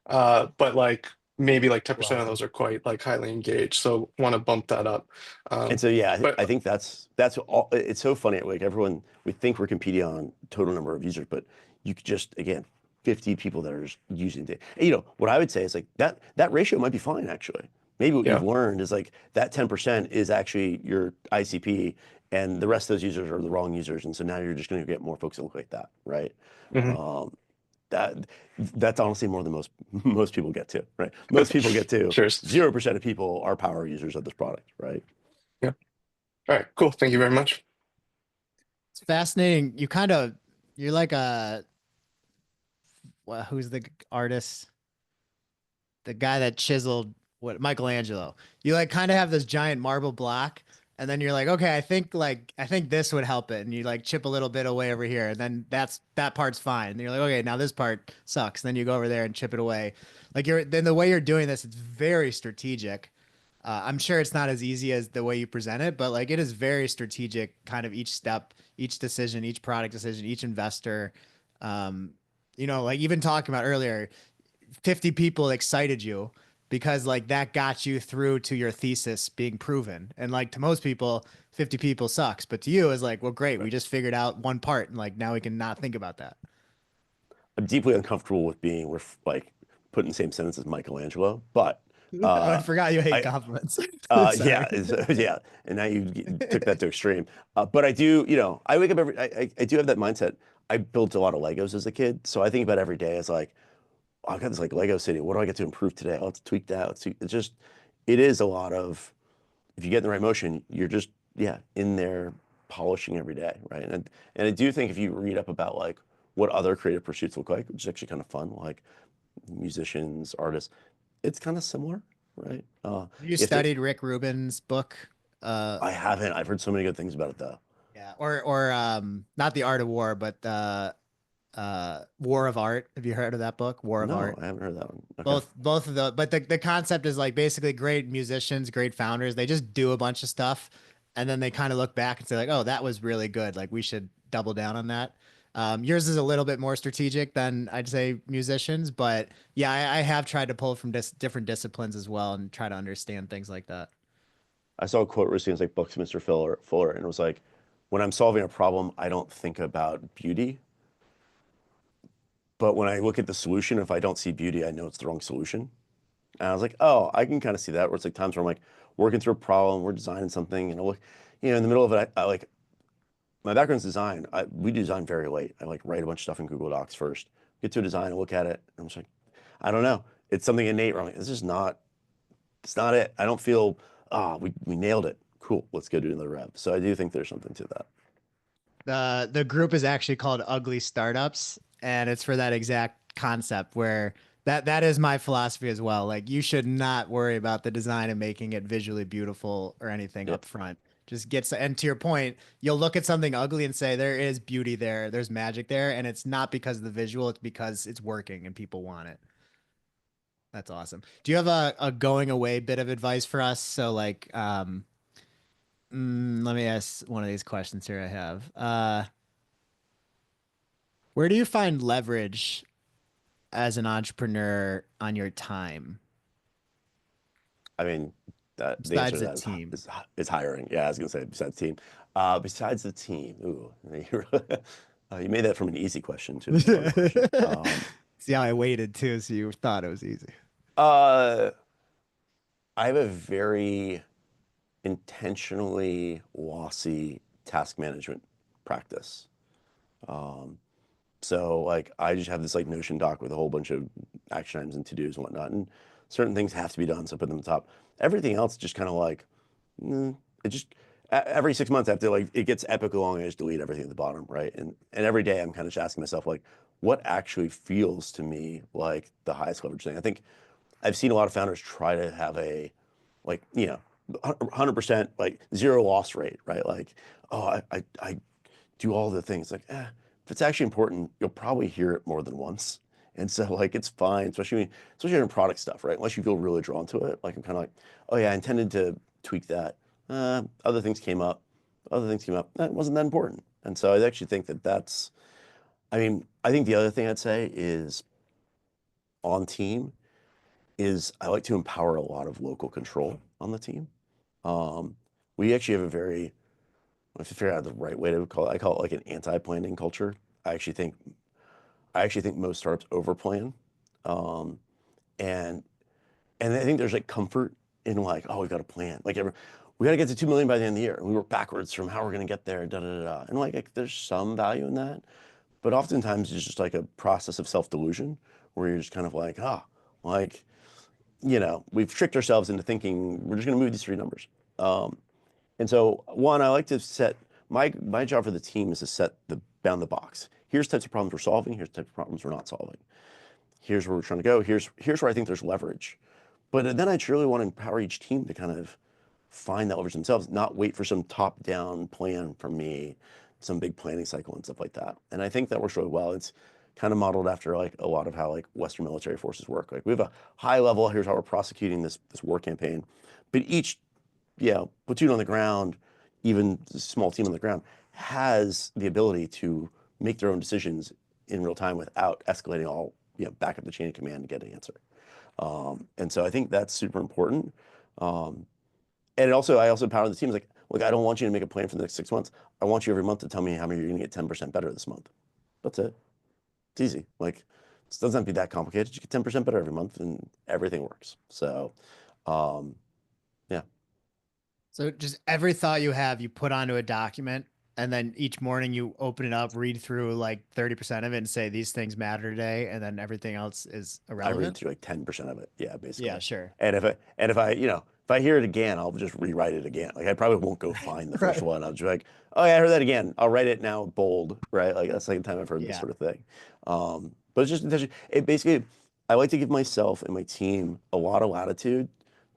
D: But like maybe like 10% of
A: Wow.
D: those are quite like highly engaged, so want to bump that up.
B: And
D: Um,
B: so yeah,
D: but
B: I think that's all. It's so funny. Like everyone, we think we're competing on total number of users, but you could just again, 50 people that are just using it. And, what I would say is like that ratio might be fine actually. Maybe what you've
D: yeah.
B: learned is like that 10% is actually your ICP, and the rest of those users are the wrong users, and so now you're just going to get more folks that look like that, right?
D: Hmm.
B: Um, that that's honestly more than most people get to, right? Most people get to
D: Cheers.
B: 0% of people are power users of this product, right?
D: Yeah. All right, cool. Thank you very much.
A: It's fascinating. You're like who's the artist? The guy that chiseled Michelangelo. You like kind of have this giant marble block, and then you're like, okay, I think this would help it, and you like chip a little bit away over here, and then that part's fine. And you're like, okay, now this part sucks. Then you go over there and chip it away. Then the way you're doing this, it's very strategic. I'm sure it's not as easy as the way you present it, but like it is very strategic, kind of each step, each decision, each product decision, each investor. Um, like even talking about earlier, 50 people excited you because like that got you through to your thesis being proven. And like to most people, 50 people sucks, but to you is like, well, great, we
B: Right.
A: just figured out one part and like now we can not think about that.
B: I'm deeply uncomfortable with being like put in the same sentence as Michelangelo, but
A: I
B: uh,
A: forgot you hate
B: I
A: compliments.
B: yeah,
A: Sorry.
B: yeah, and now you took that to extreme. But I do, I wake up I do have that mindset. I built a lot of Legos as a kid, so I think about every day as like, oh, I've got this like Lego city. What do I get to improve today? Oh, let's tweak that. It's just, it is a lot of, if you get in the right motion, you're just, yeah, in there polishing every day, right? And I do think if you read up about like what other creative pursuits look like, which is actually kind of fun, like musicians, artists, it's kind of similar, right?
A: You
B: If it,
A: studied Rick Rubin's book. Uh,
B: I haven't, I've heard so many good things about it though.
A: yeah, or not The Art of War, but War of Art. Have you heard of that book, War of
B: No,
A: Art?
B: I haven't heard that one. Okay.
A: Both of the, but the concept is like basically great musicians, great founders, they just do a bunch of stuff and then they kind of look back and say like, oh, that was really good, like we should double down on that. Yours is a little bit more strategic than I'd say musicians, but yeah, I have tried to pull from different disciplines as well and try to understand things like that.
B: I saw a quote recently, it's like Buckminster Fuller, and it was like, when I'm solving a problem, I don't think about beauty. But when I look at the solution, if I don't see beauty, I know it's the wrong solution. And I was like, oh, I can kind of see that. Where it's like times where I'm like working through a problem, we're designing something, and I look, in the middle of it, I like my background's design. We design very late. I like write a bunch of stuff in Google Docs first, get to a design, and look at it, and I'm just like, I don't know. It's something innate where I'm like, this is not, it's not it. I don't feel, we nailed it. Cool, let's go do another rev. So I do think there's something to that.
A: The group is actually called Ugly Startups, and it's for that exact concept where that is my philosophy as well. Like you should not worry about the design and making it visually beautiful or anything
B: Yep.
A: up front. Just and to your point, you'll look at something ugly and say there is beauty there, there's magic there, and it's not because of the visual, it's because it's working and people want it. That's awesome. Do you have a going away bit of advice for us? So like let me ask one of these questions here I have. Where do you find leverage as an entrepreneur on your time
B: I mean, the answer
A: besides
B: to
A: a
B: that
A: team?
B: is hiring. Yeah, I was gonna say besides the team. Besides the team, ooh, You made that from an easy question to a hard question.
A: See how I waited too, so you thought it was easy.
B: Uh, I have a very intentionally lossy task management practice. Um, so like I just have this like Notion doc with a whole bunch of action items and to-dos and whatnot, and certain things have to be done, so I put them at the top. Everything else just kind of like it just every 6 months I have to like it gets epic long and I just delete everything at the bottom, right? And every day I'm kind of just asking myself like what actually feels to me like the highest leverage thing. I think I've seen a lot of founders try to have a like 100% like zero loss rate, right? Like oh I do all the things like if it's actually important, you'll probably hear it more than once. And so like it's fine, especially in product stuff, right? Unless you feel really drawn to it. Like I'm kind of like, oh yeah, I intended to tweak that. Other things came up. Other things came up. That wasn't that important. And so I actually think that that's. I mean, I think the other thing I'd say is on team is I like to empower a lot of local control on the team. Um, we actually have a very I have to figure out the right way to call it. I call it like an anti-planning culture. I actually think I actually think most startups overplan. Um, and and I think there's like comfort in like, oh, we've got a plan. We got to get to 2 million by the end of the year. And we work backwards from how we're going to get there, da da da da. And like there's some value in that. But oftentimes it's just like a process of self-delusion where you're just kind of like, like, we've tricked ourselves into thinking we're just going to move these three numbers. And so one, I like to set my job for the team is to set the bound the box. Here's types of problems we're solving. Here's types of problems we're not solving. Here's where we're trying to go. Here's where I think there's leverage. But then I truly want to empower each team to kind of find that leverage themselves, not wait for some top-down plan from me, some big planning cycle and stuff like that. And I think that works really well. It's kind of modeled after like a lot of how like Western military forces work. Like we have a high level, here's how we're prosecuting this war campaign. But each platoon on the ground, even small team on the ground, has the ability to make their own decisions in real time without escalating all back up the chain of command to get an answer. And so I think that's super important. Um, and I also empower the teams like, look, I don't want you to make a plan for the next 6 months. I want you every month to tell me how many you're going to get 10% better this month. That's it. It's easy. Like, it doesn't have to be that complicated. You get 10% better every month and everything works. So, um, yeah.
A: So just every thought you have, you put onto a document, and then each morning you open it up, read through like 30% of it, and say these things matter today, and then everything else is
B: I read
A: irrelevant.
B: through like 10% of it. Yeah,
A: Yeah,
B: basically.
A: sure.
B: And if I hear it again, I'll just rewrite it again. Like I probably won't go find the first
A: Right.
B: one. I'll just be like, oh yeah, I heard that again. I'll write it now bold, right? Like that's the second time I've heard this
A: Yeah.
B: sort of thing. But it's just it basically I like to give myself and my team a lot of latitude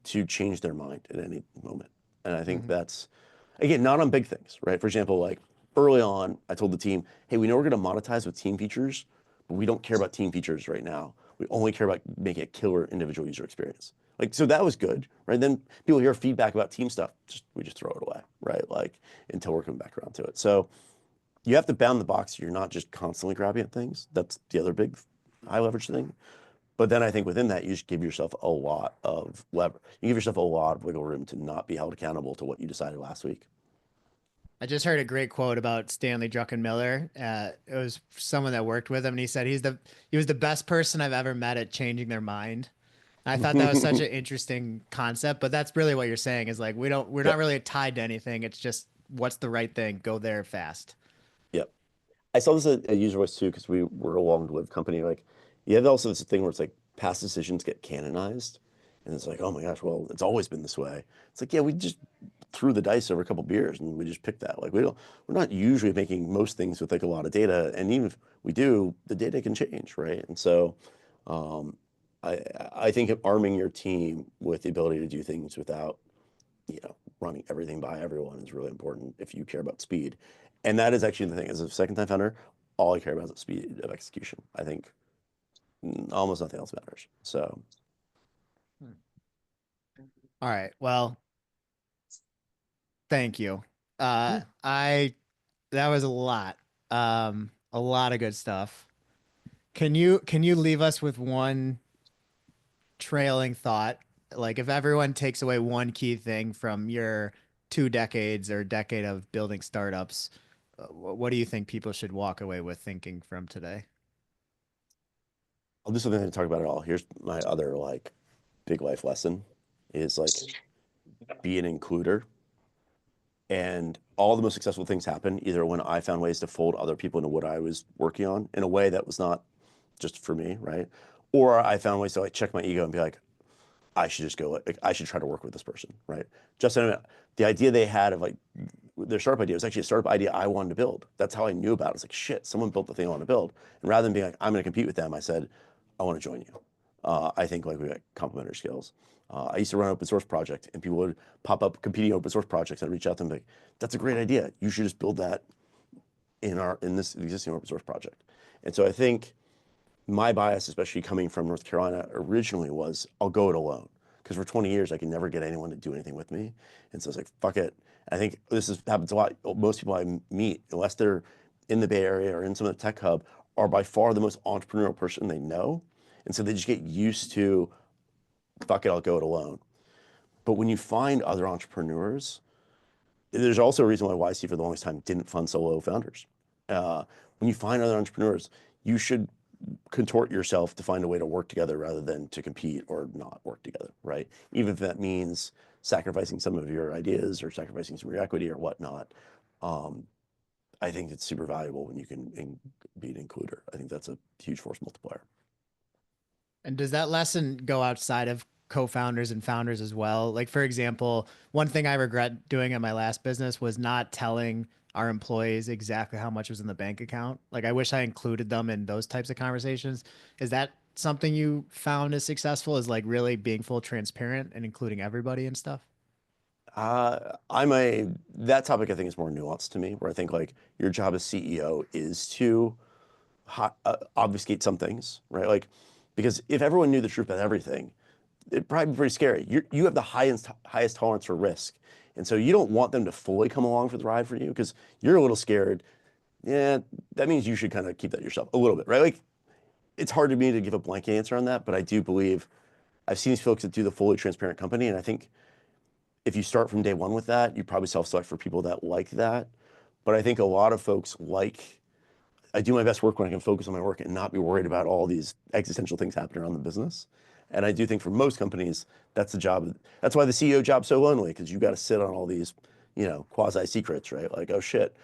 B: to change their mind at any moment. And I think
A: Mhm.
B: that's again not on big things, right? For example, like early on, I told the team, hey, we know we're going to monetize with team features, but we don't care about team features right now. We only care about making a killer individual user experience. Like, so that was good, right? Then people hear feedback about team stuff, we just throw it away, right? Like until we're coming back around to it. So you have to bound the box. So you're not just constantly grabbing at things. That's the other big high leverage thing. But then I think within that, you just give yourself a lot of lever. You give yourself a lot of wiggle room to not be held accountable to what you decided last week.
A: I just heard a great quote about Stanley Druckenmiller. It was someone that worked with him, and he said he was the best person I've ever met at changing their mind. And I thought that was such an interesting concept, but that's really what you're saying is like we're not
B: Yep.
A: really tied to anything. It's just what's the right thing, go there fast.
B: Yep. I saw this at User Voice too, because we were a long-lived company. Like, you have also this thing where it's like past decisions get canonized, and it's like, oh my gosh, well, it's always been this way. It's like, yeah, we just threw the dice over a couple beers and we just picked that. Like, we're not usually making most things with like a lot of data, and even if we do, the data can change, right? And so, um, I I think arming your team with the ability to do things without running everything by everyone is really important if you care about speed. And that is actually the thing. As a second time founder, all I care about is the speed of execution. I think almost nothing else matters. So
A: All right. Well, thank you.
B: yeah.
A: I that was a lot of good stuff. Can you leave us with one trailing thought? Like if everyone takes away one key thing from your 2 decades or decade of building startups, what do you think people should walk away with thinking from today?
B: I'll do something to talk about it all. Here's my other like big life lesson is like be an includer. And all the most successful things happen either when I found ways to fold other people into what I was working on in a way that was not just for me, right? Or I found ways to like check my ego and be like, I should just go, like, I should try to work with this person, right? Justin, the idea they had of like their startup idea was actually a startup idea I wanted to build. That's how I knew about it. It's like, shit, someone built the thing I want to build. And rather than being like, I'm going to compete with them, I said, I want to join you. I think like we got complementary skills. I used to run an open source project and people would pop up competing open source projects. I'd reach out to them and be like, that's a great idea. You should just build that in this existing open source project. And so I think my bias, especially coming from North Carolina originally, was I'll go it alone. Because for 20 years, I could never get anyone to do anything with me. And so I was like, fuck it. I think happens a lot. Most people I meet, unless they're in the Bay Area or in some of the tech hub, are by far the most entrepreneurial person they know. And so they just get used to, fuck it, I'll go it alone. But when you find other entrepreneurs, there's also a reason why YC for the longest time didn't fund solo founders. When you find other entrepreneurs, you should contort yourself to find a way to work together rather than to compete or not work together, right? Even if that means sacrificing some of your ideas or sacrificing some of your equity or whatnot. I think it's super valuable when you can be an includer. I think that's a huge force multiplier.
A: And does that lesson go outside of co-founders and founders as well? Like, for example, one thing I regret doing at my last business was not telling our employees exactly how much was in the bank account. Like, I wish I included them in those types of conversations. Is that something you found is successful, is like really being full transparent and including everybody and stuff?
B: That topic I think is more nuanced to me, where I think like your job as CEO is to obfuscate some things, right? Like, because if everyone knew the truth about everything, it'd probably be pretty scary. You have the highest tolerance for risk. And so you don't want them to fully come along for the ride for you because you're a little scared. Yeah, that means you should kind of keep that yourself a little bit, right? Like, it's hard to me to give a blanket answer on that, but I do believe I've seen these folks that do the fully transparent company, and I think if you start from day one with that, you probably self-select for people that like that. But I think a lot of folks like, I do my best work when I can focus on my work and not be worried about all these existential things happening around the business. And I do think for most companies, that's the job. That's why the CEO job's so lonely, because you got to sit on all these, quasi secrets, right? Like, oh shit,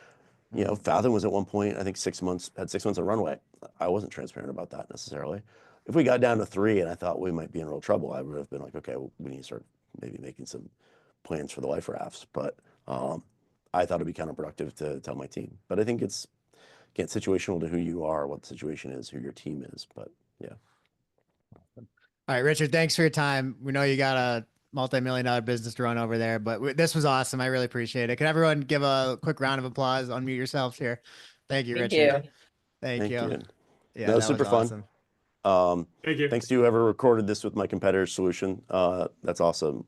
B: Fathom was at one point, I think 6 months, had 6 months of runway. I wasn't transparent about that necessarily. If we got down to 3 and I thought we might be in real trouble, I would have been like, okay, well, we need to start maybe making some plans for the life rafts. But I thought it'd be counterproductive to tell my team. But I think it's, again, situational to who you are, what the situation is, who your team is. But yeah.
A: All right, Richard, thanks for your time. We know you got a multi-million-dollar business to run over there, but this was awesome. I really appreciate it. Can everyone give a quick round of applause? Unmute yourselves here. Thank you,
E: Thank
A: Richard.
E: you.
A: Thank you.
B: You.
A: Yeah,
B: No,
A: that was
B: super fun.
A: awesome.
D: Thank you.
B: Thanks to whoever recorded this with my competitor's solution. That's awesome.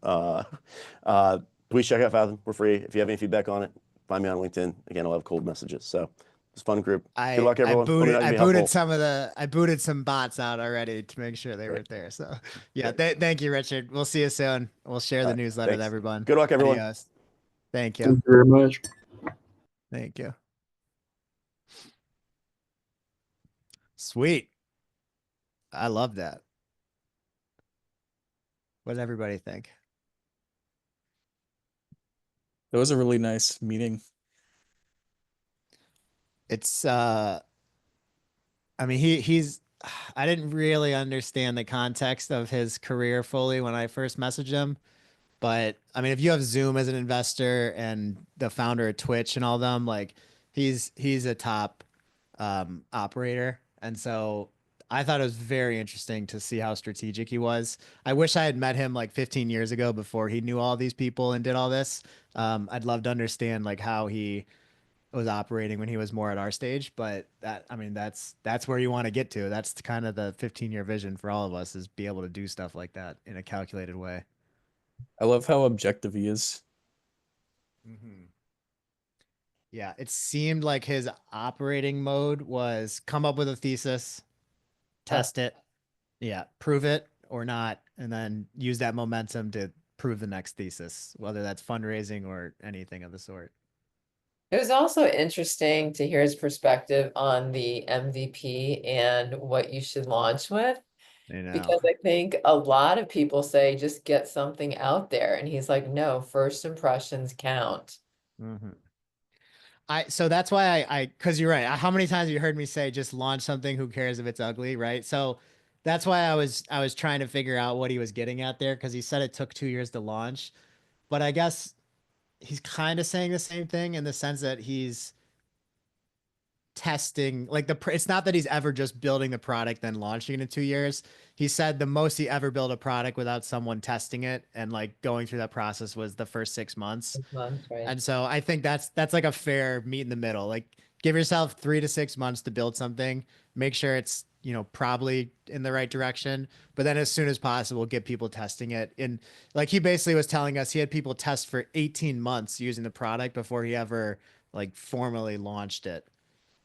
B: Please check out Fathom. We're free. If you have any feedback on it, find me on LinkedIn. Again, I'll have cold messages. So it's a fun group. Good luck, everyone. Let me know if you need help.
A: I booted some bots out already to make sure they were there. So yeah, thank you, Richard. We'll see you soon. We'll share the newsletter with
B: Thanks.
A: everyone.
B: Good luck, everyone.
A: Adios. Thank you.
F: Thank you very much.
A: Thank you. Sweet. I love that. What does everybody think?
C: That was a really nice meeting.
A: It's I mean he's I didn't really understand the context of his career fully when I first messaged him. But I mean, if you have Zoom as an investor and the founder of Twitch and all them, like he's a top operator. And so I thought it was very interesting to see how strategic he was. I wish I had met him like 15 years ago before he knew all these people and did all this. I'd love to understand like how he was operating when he was more at our stage, but I mean, that's where you want to get to. That's kind of the 15-year vision for all of us, is be able to do stuff like that in a calculated way.
C: I love how objective he is.
A: Yeah, it seemed like his operating mode was come up with a thesis, test it, yeah, prove it or not, and then use that momentum to prove the next thesis, whether that's fundraising or anything of the sort.
E: It was also interesting to hear his perspective on the MVP and what you should launch with,
A: You know.
E: because I think a lot of people say just get something out there. And he's like, no, first impressions count.
A: Mhm. So that's why because you're right. How many times have you heard me say just launch something? Who cares if it's ugly, right? So that's why I was trying to figure out what he was getting at there because he said it took 2 years to launch, but I guess he's kind of saying the same thing in the sense that he's testing like it's not that he's ever just building the product then launching it in 2 years. He said the most he ever built a product without someone testing it and like going through that process was the first 6 months.
E: Months, right?
A: And so I think that's like a fair meet in the middle. Like give yourself 3 to 6 months to build something, make sure it's, probably in the right direction, but then as soon as possible, get people testing it. And like he basically was telling us he had people test for 18 months using the product before he ever like formally launched it.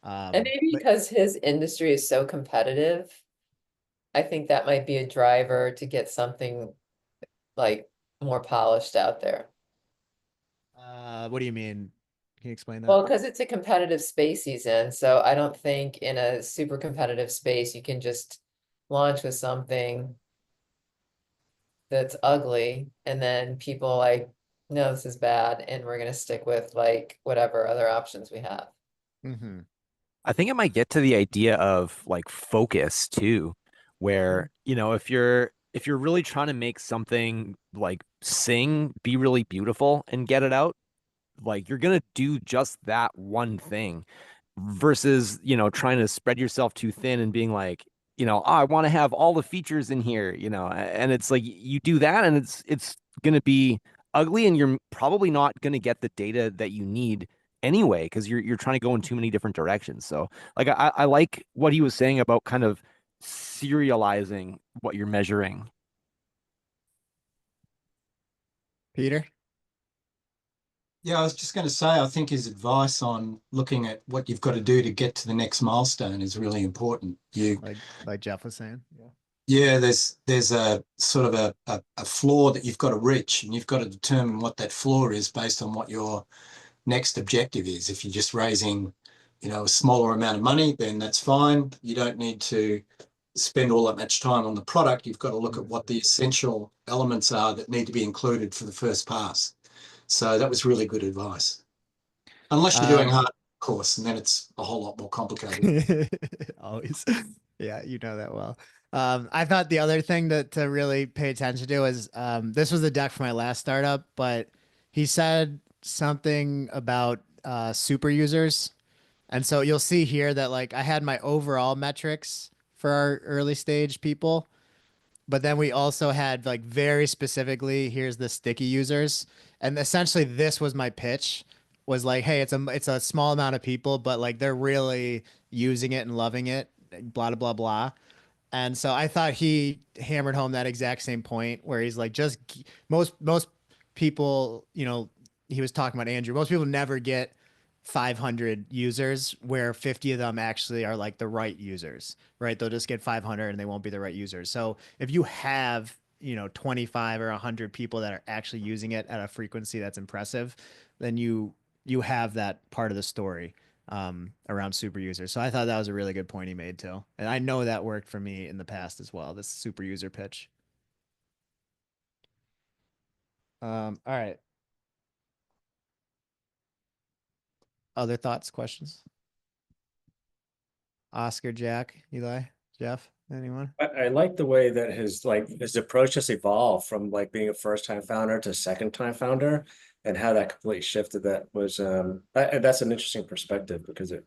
E: And maybe
A: But
E: because his industry is so competitive, I think that might be a driver to get something like more polished out there.
A: what do you mean? Can you explain that?
E: Well, because it's a competitive space he's in, so I don't think in a super competitive space you can just launch with something that's ugly and then people like, no, this is bad, and we're gonna stick with like whatever other options we have.
A: Mm-hmm.
F: I think it might get to the idea of like focus too, where, if you're really trying to make something like sing, be really beautiful and get it out, like you're gonna do just that one thing versus, trying to spread yourself too thin and being like, oh, I want to have all the features in here, and it's like you do that and it's gonna be ugly and you're probably not gonna get the data that you need anyway because you're trying to go in too many different directions. So like I like what he was saying about kind of serializing what you're measuring.
A: Peter,
G: Yeah, I was just going to say, I think his advice on looking at what you've got to do to get to the next milestone is really important.
A: like Jeff was saying. Yeah.
G: Yeah, there's a sort of a floor that you've got to reach, and you've got to determine what that floor is based on what your next objective is. If you're just raising, a smaller amount of money, then that's fine. You don't need to spend all that much time on the product. You've got to look at what the essential elements are that need to be included for the first pass. So that was really good advice. Unless you're doing
A: Um,
G: hard course, and then it's a whole lot more complicated.
A: Always. Yeah, you know that well. I thought the other thing to really pay attention to is this was the deck for my last startup, but he said something about super users. And so you'll see here that like I had my overall metrics for our early stage people, but then we also had like very specifically, here's the sticky users. And essentially this was my pitch was like, hey, it's a small amount of people, but like they're really using it and loving it, blah blah blah blah. And so I thought he hammered home that exact same point where he's like, most people, he was talking about Andrew. Most people never get 500 users where 50 of them actually are like the right users, right? They'll just get 500 and they won't be the right users. So if you have, 25 or 100 people that are actually using it at a frequency that's impressive, then you have that part of the story around super users. So I thought that was a really good point he made too. And I know that worked for me in the past as well, this super user pitch. All right. Other thoughts, questions? Oscar, Jack, Eli, Jeff, anyone?
H: I like the way that his approach has evolved from like being a first-time founder to second-time founder, and how that completely shifted. That was that's an interesting perspective because I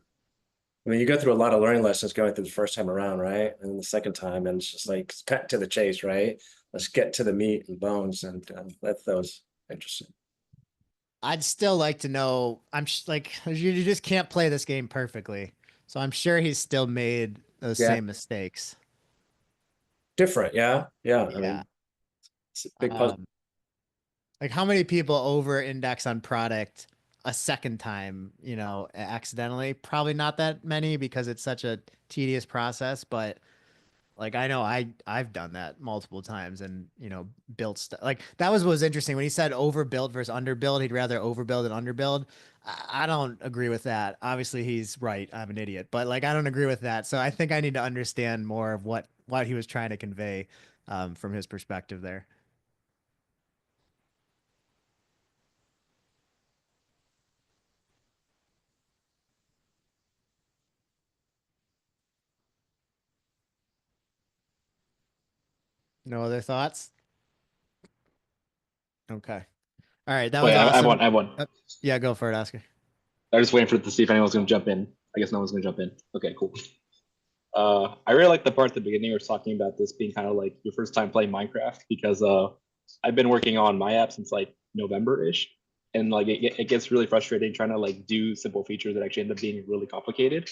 H: mean, you go through a lot of learning lessons going through the first time around, right? And the second time, and it's just like cut to the chase, right? Let's get to the meat and bones, and that was interesting.
A: I'd still like to know. Like you just can't play this game perfectly, so I'm sure he's still made those
H: Yeah,
A: same mistakes.
H: different, yeah. I
A: Yeah.
H: mean, it's a big puzzle.
A: Like how many people over index on product a second time, accidentally? Probably not that many because it's such a tedious process, but like I know I've done that multiple times and built stuff. Like that was what was interesting when he said overbuild versus underbuild. He'd rather overbuild than underbuild. I don't agree with that. Obviously, he's right. I'm an idiot, but like I don't agree with that. So I think I need to understand more of what he was trying to convey from his perspective there. No other thoughts? Okay. All right. That was
I: Wait, I have one.
A: awesome.
I: I have one.
A: Yeah, go for it, Oscar.
I: I was just waiting for to see if anyone was going to jump in. I guess no one's going to jump in. Okay, cool. I really like the part at the beginning where it's talking about this being kind of like your first time playing Minecraft because I've been working on my app since like November-ish, and like it gets really frustrating trying to like do simple features that actually end up being really complicated.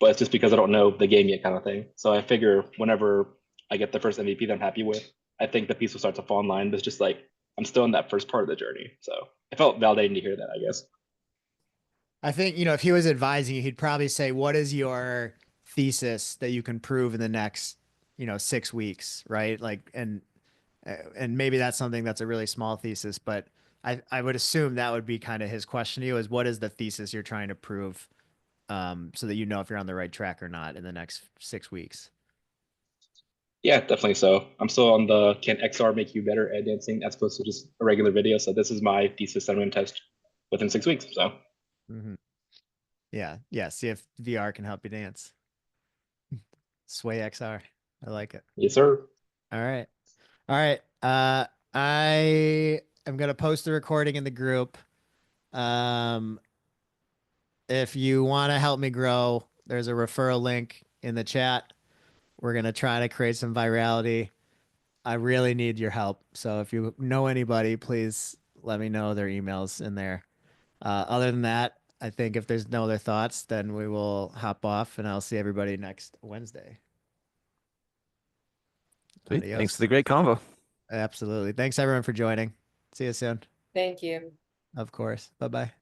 I: But it's just because I don't know the game yet, kind of thing. So I figure whenever I get the first MVP that I'm happy with, I think the piece will start to fall in line. But it's just like I'm still in that first part of the journey, so it felt validating to hear that, I guess.
A: I think, if he was advising you, he'd probably say, what is your thesis that you can prove in the next, 6 weeks, right? Like, and maybe that's something that's a really small thesis, but I would assume that would be kind of his question to you is what is the thesis you're trying to prove, so that you know if you're on the right track or not in the next 6 weeks.
I: Yeah, definitely so. I'm still on the can XR make you better at dancing as opposed to just a regular video. So this is my thesis I'm going to test within 6 weeks. So
A: Mm-hmm. Yeah. See if VR can help you dance. Sway XR. I like it.
I: yes, sir.
A: All right. All right. I am gonna post the recording in the group. Um, if you want to help me grow, there's a referral link in the chat. We're gonna try to create some virality. I really need your help. So if you know anybody, please let me know their emails in there. Other than that, I think if there's no other thoughts, then we will hop off and I'll see everybody next Wednesday.
F: Sweet. Thanks
A: Adios.
F: for the great convo.
A: Absolutely. Thanks everyone for joining. See you soon.
E: Thank you.
A: Of course. Bye bye.